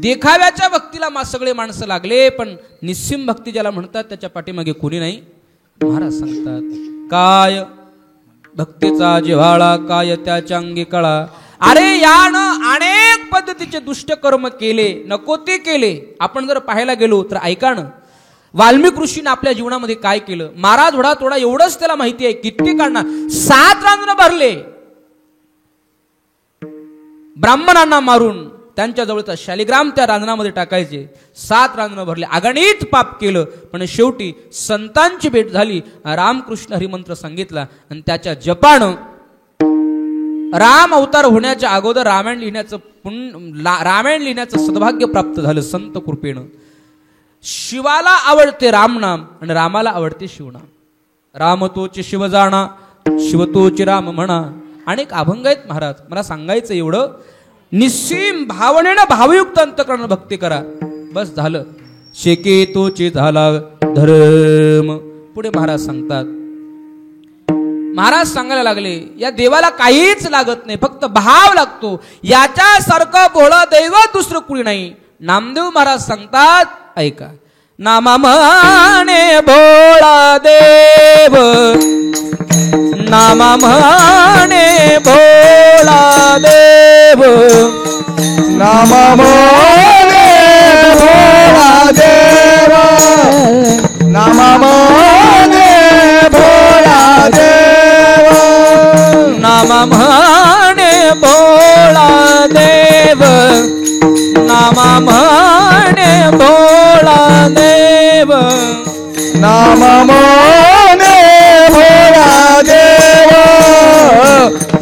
देखाव्याच्या भक्तीला सगळे माणसं लागले, पण निस्सिम भक्ती ज्याला म्हणतात त्याच्या पाठीमागे कोणी नाही. महाराज सांगतात काय भक्तीचा जिव्हाळा काय त्याच्या अंगी कळा. अरे यानं अनेक पद्धतीचे दुष्टकर्म केले, नको ते केले. आपण जर पाहायला गेलो तर ऐका ना, वाल्मिक ऋषीने आपल्या जीवनामध्ये काय केलं. मारा धोडा तोडा एवढंच त्याला माहिती आहे. कित्येकांना 7 रांजण भरले, ब्राह्मणांना मारून त्यांच्या जवळचा शालिग्राम त्या रांजणामध्ये टाकायचे. 7 रांजणं भरले, अगणित पाप केलं, पण शेवटी संतांची भेट झाली. रामकृष्ण हरिमंत्र सांगितला आणि त्याच्या जपानं राम अवतार होण्याच्या अगोदर रामायण लिहिण्याचं सद्भाग्य प्राप्त झालं संत कृपेनं. शिवाला आवडते रामनाम आणि रामाला आवडते शिवनाम. राम तोचे शिव जाणा, शिव तोचे राम म्हणा. अनेक अभंग आहेत महाराज. मला सांगायचं एवढं, निस्सीम भावनेनं भावयुक्त अंतकरण भक्ती करा, बस झालं. शेके तोचे झाला धर्म. पुढे महाराज सांगतात, महाराज सांगायला लागले, या देवाला काहीच लागत नाही, फक्त भाव लागतो. याच्यासारखं भोळं दैव दुसरं कुणी नाही. नामदेव महाराज सांगतात, ऐका. नामा म्हणे भोळा देव, नामा म्हणे भोळा देव, नामा म्हणे भोळा देव, नामा म्हणे भोळा देव, नामा म्हणे भोळा देव, नामा म्हणे भोळा देव, नामा म्हणे भोळा देव,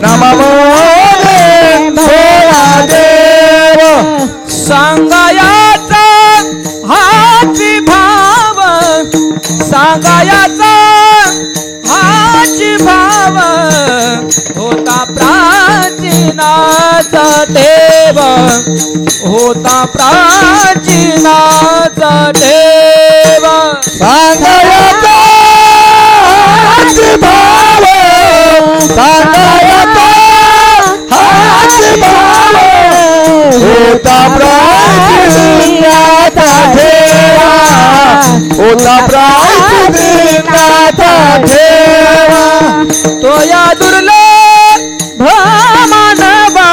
नामा म्हणे भोळा देव. सांगायाचा हाची भाव, सांगायाचा हाची भाव, होता प्राचीनाचा देव, होता प्राचीनाचा देव. सांगायचा हाच भाव, सांगायचा हाच भाव, होता प्राचीनाचा देवा, होता प्राचीनाचा देवा. तो या दुर्लभ मानवा,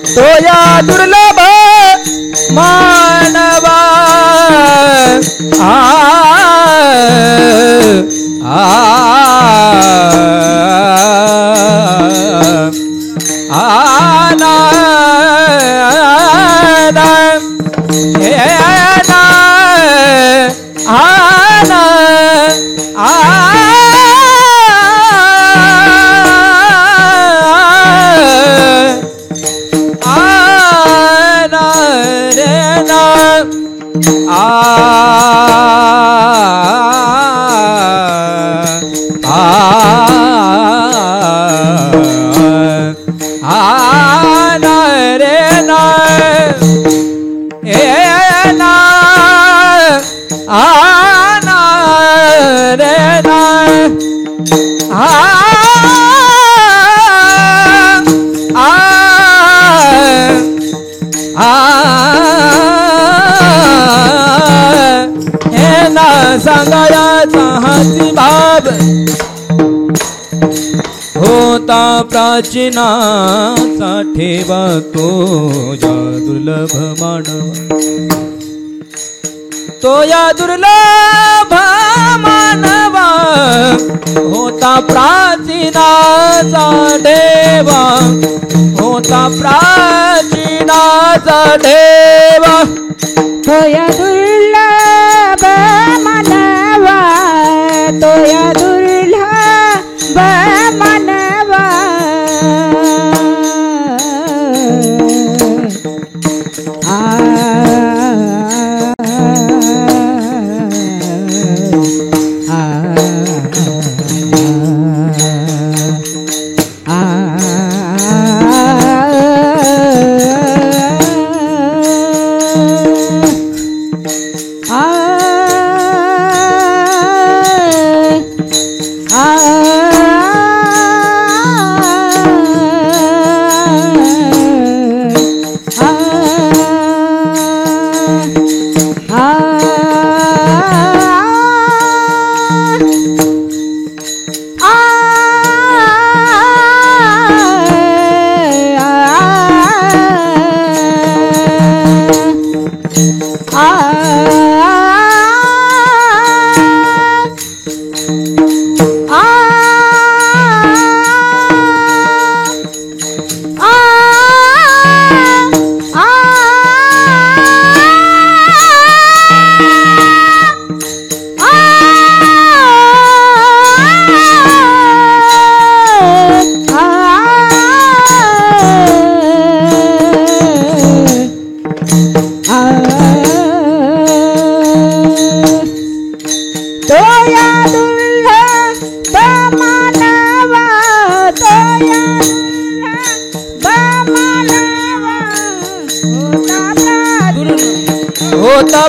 तो या दुर्लभ मानवा. आ आ ना हे ना आना आ सांगायाचा हाची भाव, होता प्राचीनाचा ठेवा, तो या दुर्लभ मानवा, तो या दुर्लभ मानवा, होता प्राचीनाचा देवा, होता प्राचीनाचा देवा. तो या दुर्लभ मानवा, तो या दुर्लभ मानवा. आ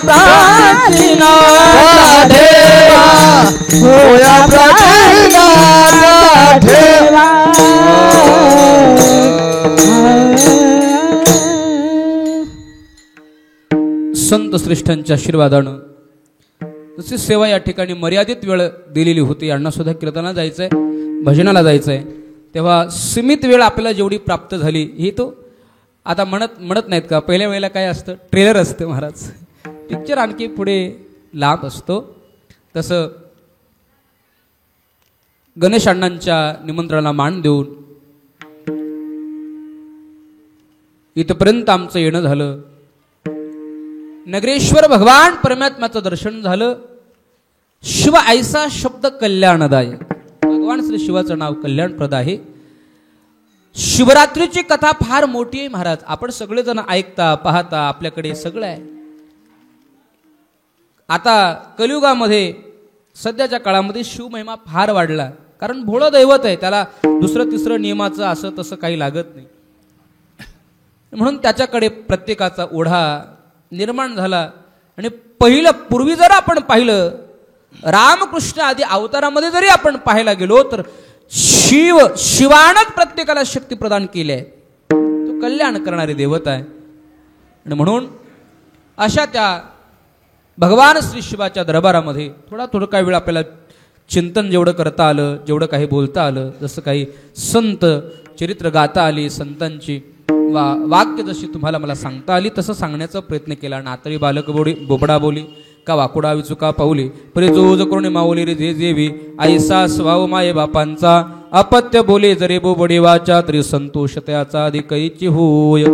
प्राचीनाचा ठेवा होया प्राचीनाचा ठेवा. संत श्रेष्ठांच्या आशीर्वादानं जशी सेवा या ठिकाणी मर्यादित वेळ दिलेली होती, यांना सुद्धा कीर्तनाला जायचंय, भजनाला जायचंय, तेव्हा सीमित वेळ आपल्याला जेवढी प्राप्त झाली ही तो आता म्हणत नाहीत का पहिल्या वेळेला काय असतं, ट्रेलर असतं महाराज, पिक्चर आणखी पुढे लांब असतो. तसं गणेश अण्णांच्या निमंत्रणाला मान देऊन इथपर्यंत आमचं येणं झालं. नगरेश्वर भगवान परमात्म्याचं दर्शन झालं. शिव ऐसा शब्द कल्याणदायक. भगवान श्री शिवाचं नाव कल्याणप्रद आहे. शिवरात्रीची कथा फार मोठी आहे महाराज. आपण सगळेजण ऐकता पाहता, आपल्याकडे सगळं आहे. आता कलियुगामध्ये सध्याच्या काळामध्ये शिवमहिमा फार वाढला, कारण भोळं दैवत आहे, त्याला दुसरं तिसरं नियमाचं असं तसं काही लागत नाही, म्हणून त्याच्याकडे प्रत्येकाचा ओढा निर्माण झाला. आणि पहिलं पूर्वी जर आपण पाहिलं, रामकृष्ण आदी अवतारामध्ये जरी आपण पाहायला गेलो तर शिवानच प्रत्येकाला शक्ती प्रदान केली आहे. तो कल्याण करणारे देवता आहे. आणि म्हणून अशा त्या भगवान श्री शिवाच्या दरबारामध्ये थोडा काही वेळ आपल्याला चिंतन जेवढं करता आलं, जेवढं काही बोलता आलं, जसं काही संत चरित्र गाता आली, संतांची वाक्य जशी तुम्हाला मला सांगता आली तसं सांगण्याचा प्रयत्न केला. नातळी बालक बोबडा बोली का वाकुडा विचुका पाऊली परे जोज करुणे माऊली रे जे जेवी ऐसा स्वभाव माये बापांचा अपत्य बोले जरे बोबडी वाचा तरी संतोष त्याचा अधिकची होय.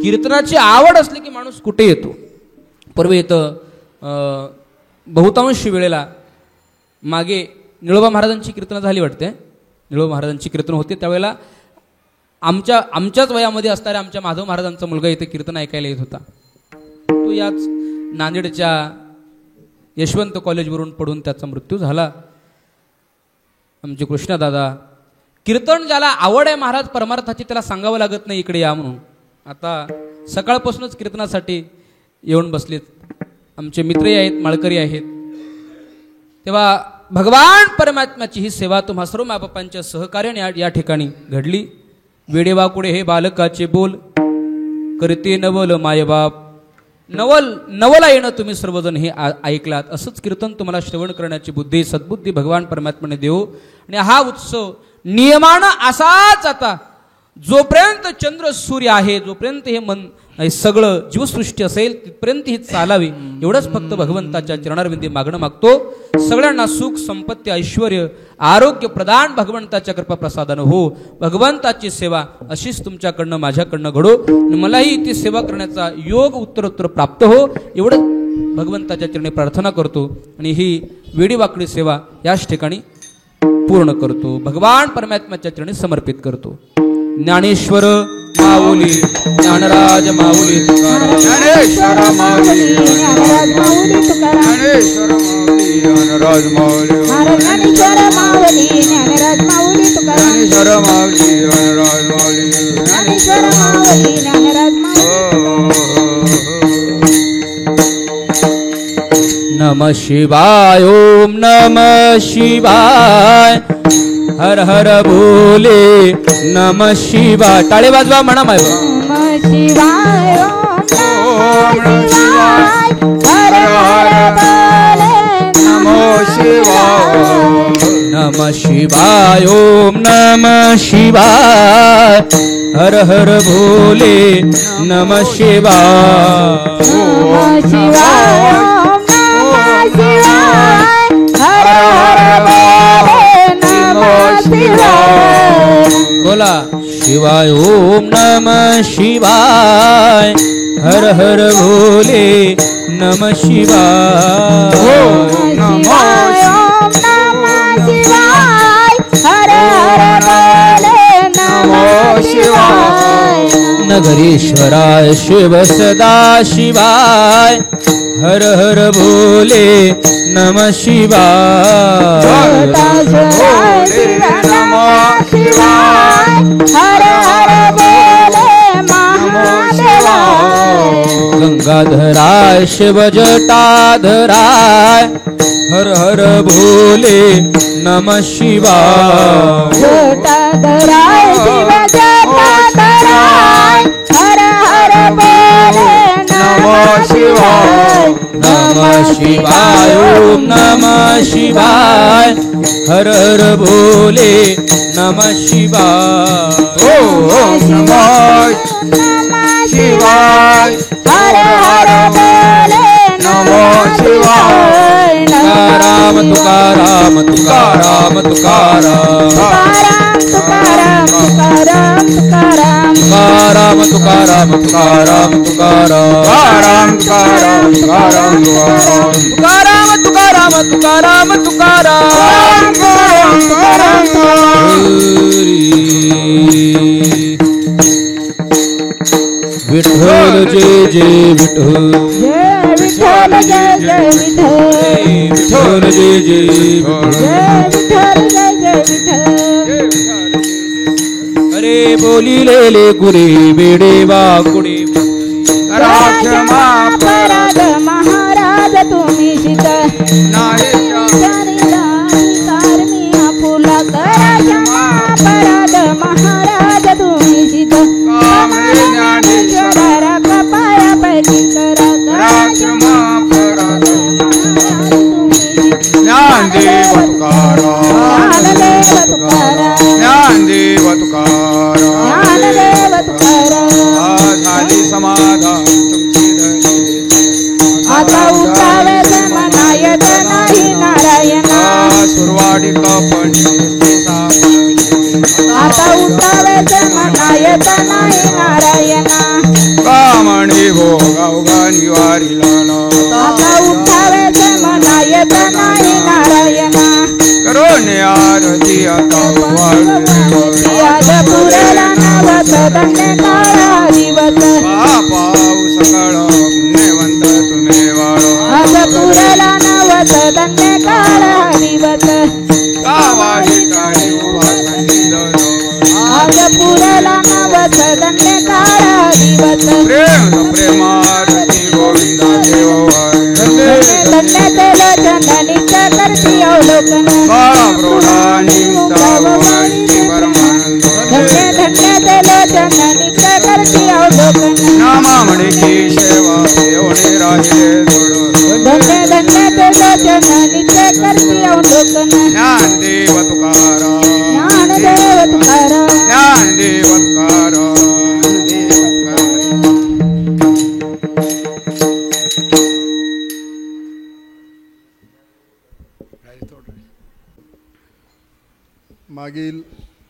कीर्तनाची आवड असली की माणूस कुठे येतो. पूर्वी इथं बहुतांश वेळेला मागे निळोबा महाराजांची कीर्तनं झाली वाटते. निळोबा महाराजांची कीर्तन होते त्यावेळेला आमच्याच वयामध्ये असणाऱ्या आमच्या माधव महाराजांचा मुलगा इथे कीर्तन ऐकायला येत होता. तो याच नांदेडच्या यशवंत कॉलेजवरून पडून त्याचा मृत्यू झाला. आमचे कृष्णदादा कीर्तन ज्याला आवड आहे महाराज परमार्थाची त्याला सांगावं लागत नाही इकडे या म्हणून. आता सकाळपासूनच कीर्तनासाठी येऊन बसलेत. आमचे मित्रही आहेत, माळकरी आहेत. तेव्हा भगवान परमात्म्याची ही सेवा तुम्हा सर्व मायबापांच्या सहकार्याने या ठिकाणी घडली. वेडेवाकुडे हे बालकाचे बोल करते नवल मायबाप. नवला येणं तुम्ही सर्वजण हे ऐकलात. असंच कीर्तन तुम्हाला श्रवण करण्याची बुद्धी सद्बुद्धी भगवान परमात्म्याने देऊ. आणि हा उत्सव नियमानं असाच आता जोपर्यंत चंद्र सूर्य आहे, जोपर्यंत हे मन सगळं जीवसृष्टी असेल तिथपर्यंत ही चालावी, एवढंच फक्त भगवंताच्या चरणारविंदी मागणं मागतो. सगळ्यांना सुख संपत्ती ऐश्वर आरोग्य प्रदान भगवंताच्या कृपा प्रसादानं हो. भगवंताची सेवा अशीच तुमच्याकडनं माझ्याकडनं घडो. मलाही ती सेवा करण्याचा योग उत्तरोत्तर प्राप्त हो, एवढं भगवंताच्या चरणी प्रार्थना करतो. आणि ही वेडीवाकडी सेवा याच ठिकाणी पूर्ण करतो. भगवान परमात्म्याच्या चरणी समर्पित करतो. ज्ञानेश्वर माऊली ज्ञानराज माऊली तुकाराम. ज्ञानेश्वर माऊली ज्ञानराज माऊली तुकाराम. ज्ञानेश्वर माऊली ज्ञानराज माऊली. ज्ञानेश्वर माऊली ज्ञानराज माऊली तुकाराम. ज्ञानेश्वर माऊली ज्ञानराज माऊली. ज्ञानेश्वर माऊली ज्ञानराज माऊली. नमः शिवाय ओम नमः शिवाय हर हर बोले नमः शिवाय. टाळे वाजवा म्हणा माय. नमः शिवाय ओम नमः शिवाय हर हर बोले नमः शिवाय. नमः शिवाय ओम नमः शिवाय हर हर बोले नमः शिवाय. नमः शिवाय ओम नमः शिवाय हर हर बोले नमः शिवाय. बोला शिवाय ओम नमः शिवाय हर हर भोले नमः शिवाय. नमः शिवाय हर हर बोले नमः शिवाय. नगरेश्वराय शिव सदा शिवाय हर हर भोले नमः शिवाय. नमः शिवाय हर हर बोले महादेवाय. गंगाधराय शिव जटाधराय हर हर भोले नमः शिवाय जटाधराय शिव जटाधराय हर हर बोले नमः शिवाय नमः शिवाय ओम नमः शिवाय हर हर भोले नमः शिवाय ओम नमः शिवाय हर हर बोले नमः शिवाय तुकाराम तुकाराम तुकाराम तुकाराम तुकाराम तुकाराम तुकाराम तुकाराम तुकाराम तुकाराम तुकाराम तुकाराम तुकाराम तुकाराम तुकाराम तुकाराम तुकाराम विठ्ठल जय जय विठ्ठल जय विठ्ठल जय जय विठ्ठल विठ्ठल जय जय विठ्ठल जय विठ्ठल जय जय विठ्ठल अरे बोली ले गुरे बेडे वाकुडे राक्षमा अपराध महाराज तुम्ही शिक फुला कराक्षमा अपराध महाराज तुम्ही शिक ज्ञानेश्वरा कपाया पैकी करा राक्षमा महाराज तुम्ही शिक ज्ञानदेव तुकाराम ज्ञानदेव तुकाराम ज्ञानदेव तुकाराम ज्ञानदेव तुकाराम झाली समाधान तुमची धनी आता उठावे मनायत नाही नारायणा सुरवाडी कपणी आता उठावे मनायत नाही नारायणा कामणी भोगा निवारी लाला आता उठावे मनायत नाही नारायणा करोने आरती आता आज पुरेला नवस दंडे काळा दिवस पाऊ सकळ पुण्यवंत तुम्ही वाळो आज पुरेला नवस दंडे काळा दिवस गावाची काळी उभा संधीधरो आज पुरेला नवस दंडे काळा दिवस प्रेम प्रेमारती गोविंद देव धन्य चंदनीच्या करती अवलोकन प्रौढानी मुक्तावणी परमानंद धन्य चंदनीच्या करती अवलोकन नामामणी की सेवा देवने राहिले जोड धन्य चंदनीच्या करती अवलोकन ज्ञानदेव तुकाराम ज्ञानदेव तुकाराम ज्ञानदेव तुकाराम मागील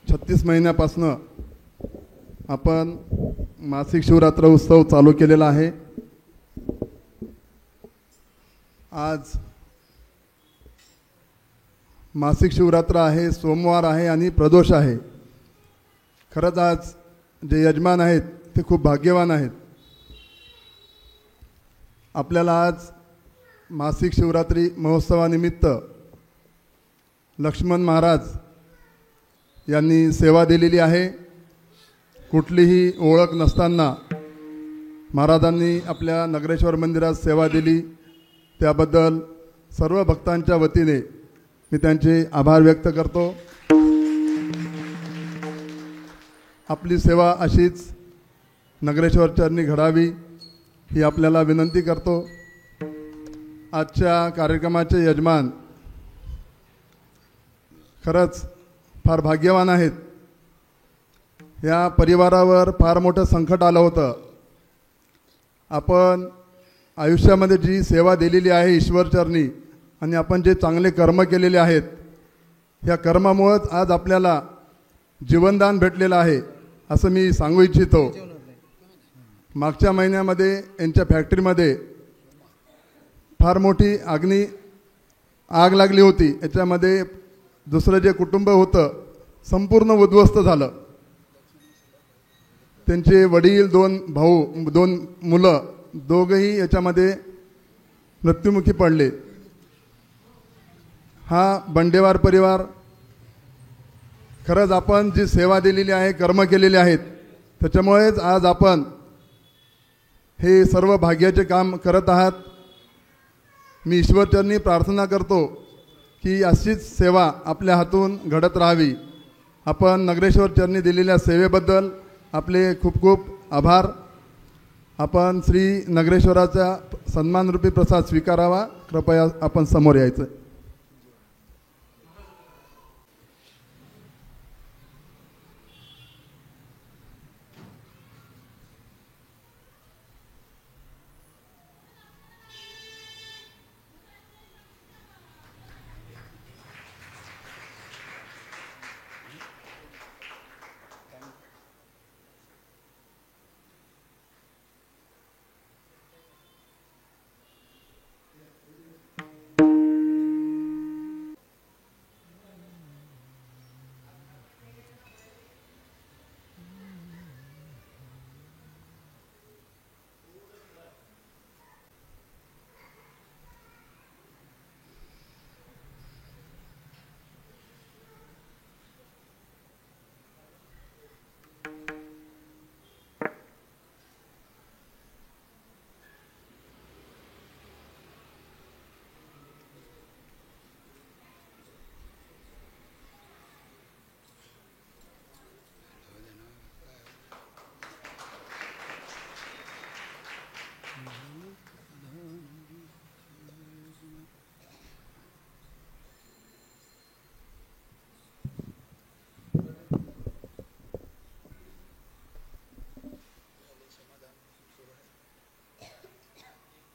36 महिन्यापासून आपण मासिक शिवरात्र उत्सव चालू केलेला आहे. आज मासिक शिवरात्र आहे, सोमवार आहे आणि प्रदोष आहे. खरंच आज जे यजमान आहेत ते खूप भाग्यवान आहेत. आपल्याला आज मासिक शिवरात्री महोत्सवानिमित्त लक्ष्मण महाराज यांनी सेवा दिलेली आहे. कुठलीही ओळख नसताना महाराजांनी आपल्या नगरेश्वर मंदिरात सेवा दिली, त्याबद्दल सर्व भक्तांच्या वतीने मी त्यांचे आभार व्यक्त करतो. आपली सेवा अशीच नगरेश्वर चरणी घडावी ही आपल्याला विनंती करतो. आजच्या कार्यक्रमाचे यजमान खरंच फार भाग्यवान आहेत. या परिवारावर फार मोठं संकट आलं होतं. आपण आयुष्यामध्ये जी सेवा दिलेली आहे ईश्वरचरणी आणि आपण जे चांगले कर्म केलेले आहेत, ह्या कर्मामुळेच आज आपल्याला जीवनदान भेटलेलं आहे असं मी सांगू इच्छितो. मागच्या महिन्यामध्ये यांच्या फॅक्टरीमध्ये फार मोठी आग लागली होती. याच्यामध्ये दुसरं जे कुटुंब होतं संपूर्ण उद्ध्वस्त झालं. त्यांचे वडील, 2 भाऊ, 2 मुलं, दोघंही याच्यामध्ये मृत्युमुखी पडले. हा बंडेवार परिवार खरंच आपण जी सेवा दिलेली आहे, कर्म केलेले आहेत, त्याच्यामुळेच आज आपण हे सर्व भाग्याचे काम करत आहात. मी ईश्वरचरणी प्रार्थना करतो की अशीच सेवा आपल्या हातून घडत राहावी. आपण नगरेश्वर चरणी दिलेल्या सेवेबद्दल आपले खूप खूप आभार. आपण श्री नगरेश्वराचा सन्मानरूपी प्रसाद स्वीकारावा. कृपया आपण समोर यायचं.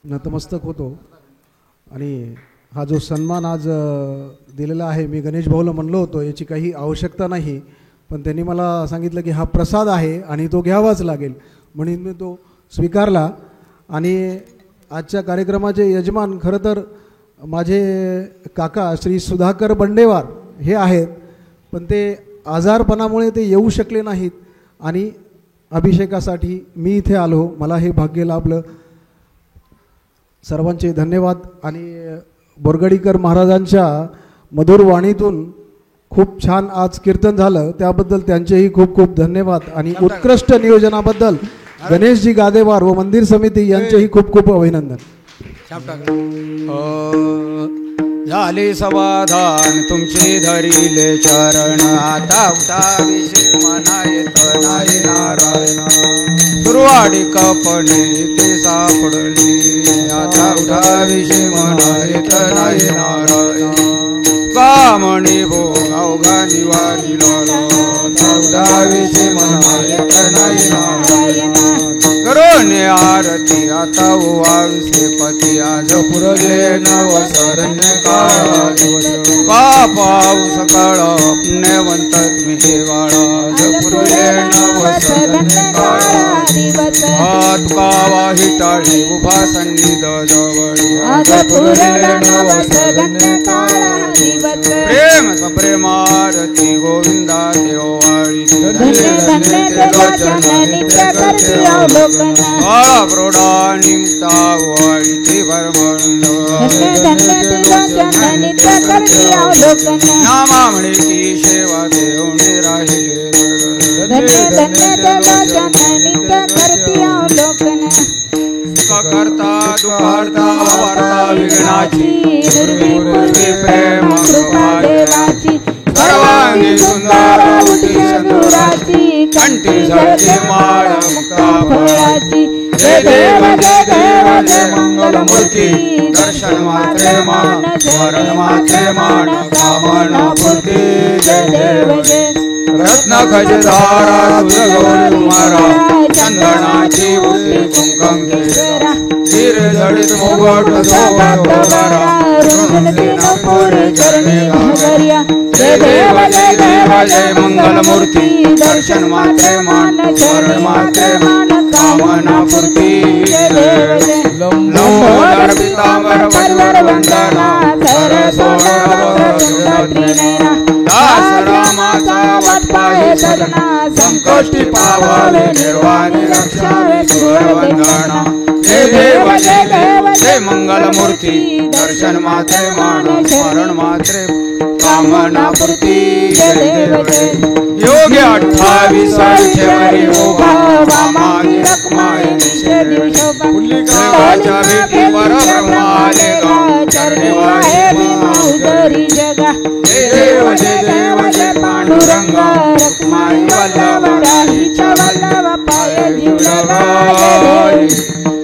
नतमस्तक होतो. आणि हा जो सन्मान आज दिलेला आहे, मी गणेश भाऊला म्हणलो होतो याची काही आवश्यकता नाही, पण त्यांनी मला सांगितलं की हा प्रसाद आहे आणि तो घ्यावाच लागेल, म्हणून मी तो स्वीकारला. आणि आजच्या कार्यक्रमाचे यजमान खरं तर माझे काका श्री सुधाकर बंडेवार हे आहेत, पण ते आजारपणामुळे ते येऊ शकले नाहीत आणि अभिषेकासाठी मी इथे आलो. मला हे भाग्य लाभलं. सर्वांचे धन्यवाद. आणि बोरगडीकर महाराजांच्या मधुर वाणीतून खूप छान आज कीर्तन झालं, त्याबद्दल त्यांचेही खूप खूप धन्यवाद. आणि उत्कृष्ट नियोजनाबद्दल गणेशजी गादेवार व मंदिर समिती यांचेही खूप खूप अभिनंदन. झाले समाधान तुमचे धरिले चरण, आता उठा विषय मना येत नाही नारायण. सुरवाडी कपणे ते सापडली, आता उठा विषय मना येत नाही नारायण. कामणी भोग अवघा निवारी लालो, आता उठा विषय मना येत नाही नारायण. करोने आरती आता ओवाळूसे पती, आज पुरले नव सरण्य काळा दिवस. पाऊस काळ पुण्यवंत तुम्ही देवाळा, आज पुरले नव सरण्य काळा दिवस. तुका वाही टाळी उभा सन्निध जवळी, आज पुरले नव सरण्य काळा दिवस. प्रेम सप्रेमारती गोविंदा देवाळी, काळा प्रोढा निमता वाळी ते भरमंड. नामा म्हणे की सेवा देवणे राहिले, करता दुःखहर्ता वार्ता विघ्नाची, प्रेम कृपा देवाची. सर्वांगी सुंदर उठी संदुराची, कंठी झळके माळ मुक्ता फळाची. जय देव जय देव जय मंगलमूर्ती, दर्शन मात्रे मान स्मरण मात्रे मान, कामना पूर्ती. जय देव जय. रत्न खजधारा तुझ गौरी कुमारा, चंदनाची उठी कुंकम केशरा. धीर जडित मुगट सोबरा, चरणी घागरिया. जय देव जय देव जय मंगलमूर्ती, दर्शन मात्रे मान स्मरण मात्रे मान, कामना पूर्ती. जय देव जय. लंबोदर पीतांबर वरवर वंदना, सरसोडा दास रामाचा वट पाहे सदना. संकष्टी पावावे निर्वाणी रक्षावे सुर वंदना. जय देव जय देव जय मंगलमूर्ती, दर्शन मात्रे मान स्मरण मात्रे कामना पूर्ती. जय देव जय. योगी 28 वर्षे उभा, मागे रखमाये निषेध देवाच्या भेटी परब्रह्म आले गा चरणी वाहे भीमा उदरी जगा जय देव जय देव जय पांडुरंग रखमाई वल्लभ राहीच्या वल्लभ पाय जीवलगा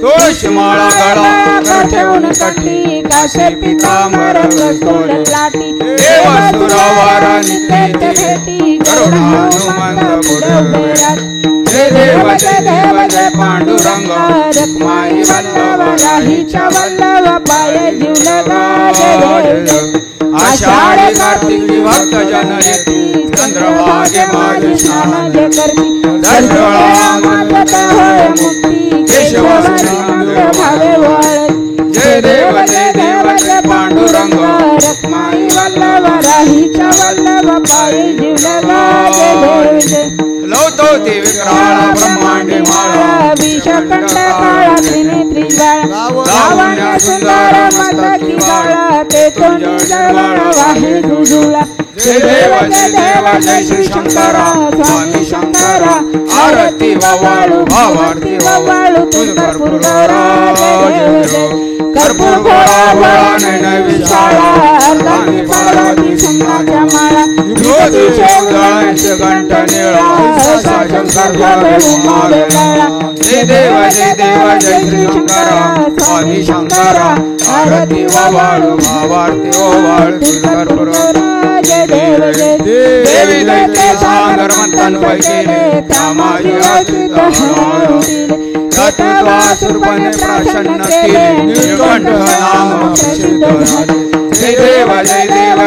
तुळशी माळा गळा ठेवून कटी काशे पितांबर कस्तूर लाटी देव सुरावर नित्य भेटी गरुड हनुमंत पुढे जय देव जय पांडुरंग रखमाई वल्लभ राहीच्या वल्लभ पाय जीवलगा आषाढ कार्तिक भक्त जन येती चंद्रभागे माझे स्नान करती दर्शळा माता होय मुक्ती केशव भावे वळ जय देव जय पांडुरंग रखमाई वल्लभ राहीच्या वल्लभ पाय जीवलगा जय देव लवतो ते विक्राळा ब्रह्मांडे माळा विषकंठ काळा त्रिनेत्री बाळा लावण्य सुंदर मस्तकी बाळा ते तोंडी जळवळ वाहे दुजुळा जय देव जय श्री शंकरा स्वामी शंकरा आरती ववाळू भावारती ववाळू तुझ कर्पूर गौरा जय देव कर्पूर गोळा गोळा नैन विशाळा अर्धांगी पार्वती सुमनाच्या माळा ज्योतिषे उदळांचे घंट निळा शंकर जय देव जय श्री शंकरा स्वामी शंकरा आरती ववाळू भावारती ओवाळू तुझ कर्पूर देवी दैत्य सागर मंथन वैकेले त्यामाई अच्युत चतुर्वासुरपणे प्रसन्न केले नीलकंठ नाम प्रसिद्ध झाले जय देव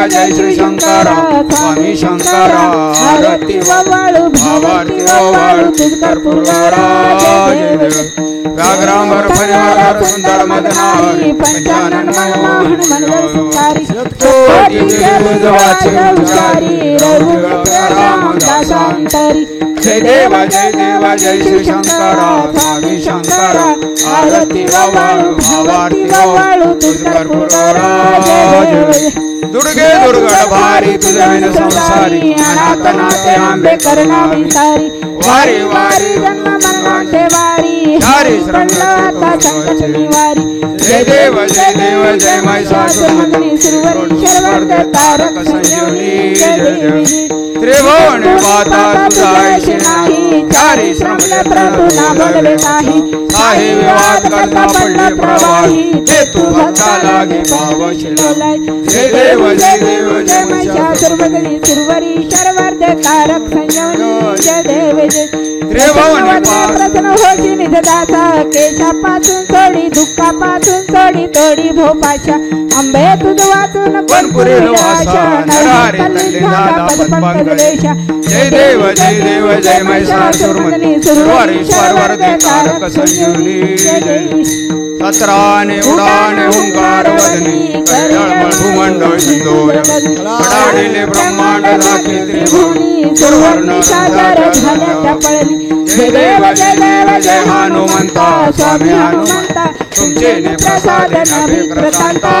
जय श्री शंकरा स्वामी शंकरा आरती ववाळू भावारती ओवाळू तुझ कर्पूर जय देव व्याघ्रांबर परिवार सुंदर मदनारी पंचानन मनमोहन मनोहर सुंदरी कोटी देवदेवाचे उच्चारी रामदासांतरी जय देव जय श्री शंकरा स्वामी शंकरा आरती ववाळू भावारती ओवाळू तुझ कर्पूर दुर्गे दुर्गड भारी तुझे विन संसारी अनाथ नाथे आंबे करणारी सारी वारी वारी जन्म मरणाचे वारी चारी आता संकट निवारी जय देव जय महिषासुरमर्दिनी सुरवरी तारक संजीवनी जय देवी त्रिभुवन माता तुझा ऐशी नाही चारी श्रमले प्रभू ना बदले काही काही विवाद करता पडले प्रवाही ते तू भक्ता लागे भाव शिलाय जय देव जय महिषासुरमर्दिनी सुरवरी शर्वर्धे तारक संजीवनी जय देव त्रिभुवन प्रसन्न होशी निधदाचा केशापासून सोडी दुःखापासून सोडी तोडी भोपाशा अंबे तुझ वाचून पण पुरेल वासा नरहरी तल्ली झाला पद्मंगलेशा जय देव जय महिषासुरमर्दिनी सुरवरी शर्वर्धे तारक संजीवनी जय सत्राने उडाने ओंकार वदनी कैळमळ भूमंडळ सिंधोय अडाडिले ब्रह्मांड लाखे त्रिभुवनी सुरवर्ण सागर झाल्या पळली जय देव जय हनुमंता स्वामी हनुमंता तुमचे ने प्रसाद नभे प्रशांता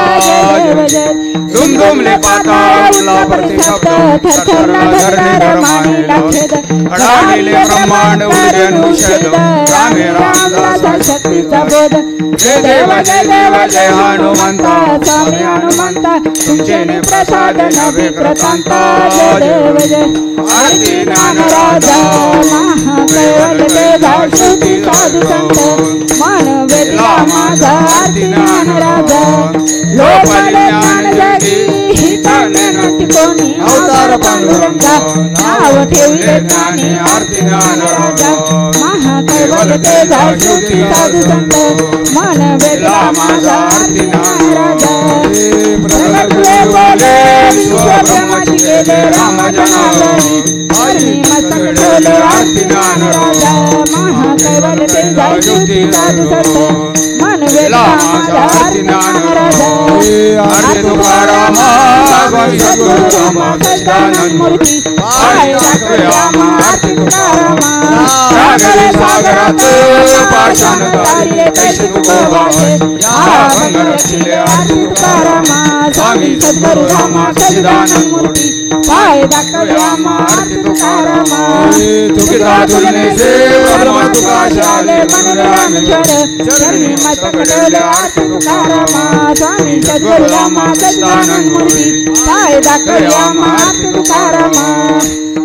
दुमदुमले पाताळ उडला प्रति शब्द थरथरला धरणी माने लाखेद अडाडिले ब्रह्मांड उडे अनुषद रामे रामदासा शक्तीचा बोध जय देव जय हनुमंता स्वामी हनुमंता तुमचे ने प्रसाद नभे प्रशांता आरती ज्ञान राजा महाकैवल्य तेजा श्रुती साधू संत मानवेला माझा आरती ज्ञान राजा लोकाले ज्ञान जगी हिताने नटी कोणी अवतार पांडुरंगा नाव ठेवले ज्ञानी आरती ज्ञान राजा महाकैवल्य तेजा श्रुती साधू संत मानवेला माझा आरती ज्ञान राजा प्रगटले बोले विश्वब्रह्माची केले राम जनार्दनी हरी मस्तक ठेवले आरती ज्ञान राजा महाकैवल्य तेजा श्रुती साधू संत मानवेला माझा आरती ज्ञान राजा आरती तुकाराम स्वामी सद्गुरु राम सच्चिदानंद मूर्ती आरती तुकाराम सागरे सागरात पाषाणकारी कैसे तुकोबा या भंग रक्षिले आरती तुकारामा स्वामी सद्गुरु रामा सच्चिदानंद मूर्ती पाय दाखवले आम्हा आरती तुकारामा तुकिता तुलने से ब्रह्म तुकाशाले मन रामेश्वर चरणी मस्तक ठेवले आरती तुकारामा स्वामी सद्गुरु रामा सच्चिदानंद मूर्ती पाय दाखवले आम्हा आरती तुकारामा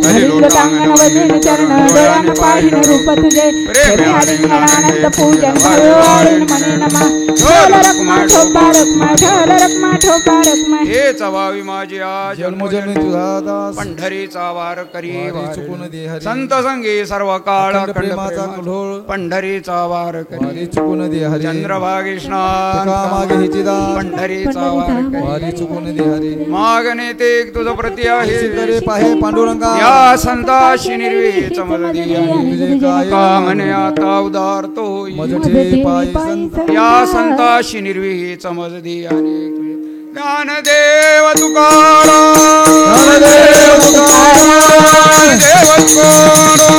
हरिंगतांगण वजन चरण डोळ्यान पाहिन रूप तुझे प्रेमे हरिंगणानंद पूजन भगवान मने नमः ढोल रखमा ठोपा रखमा ढोल रखमा ठोपा रखमा हे चवावी माझी आज जन्मजन्मी तुझा दास पंढरीचा वार करी चुकून दे हरी संत संगी सर्व काळ प्रेमाचा कल्होळ पंढरीचा वार करी चुकून दे हरी चंद्रभागे स्नान मागे हिची दास पंढरीचा वार करी चुकून दे हरी मागणे ते तुझ प्रति आहे करे पाहे पांडुरंगा या संताशी निर्वे चमलदी कामने आता उदार तो या संताशी निर्वे चमलदी ज्ञानदेव तुकाराम ज्ञानदेव तुकाराम देव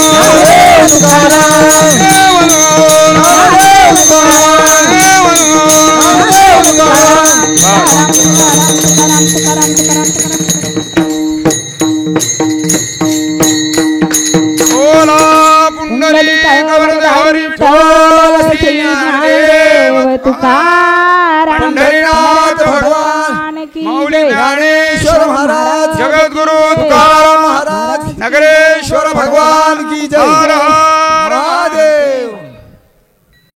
पंढरीनाथ भगवान की मौली ज्ञानेश्वर महाराज जगद्गुरु तुकाराम महाराज नगरेश्वर भगवान की जय।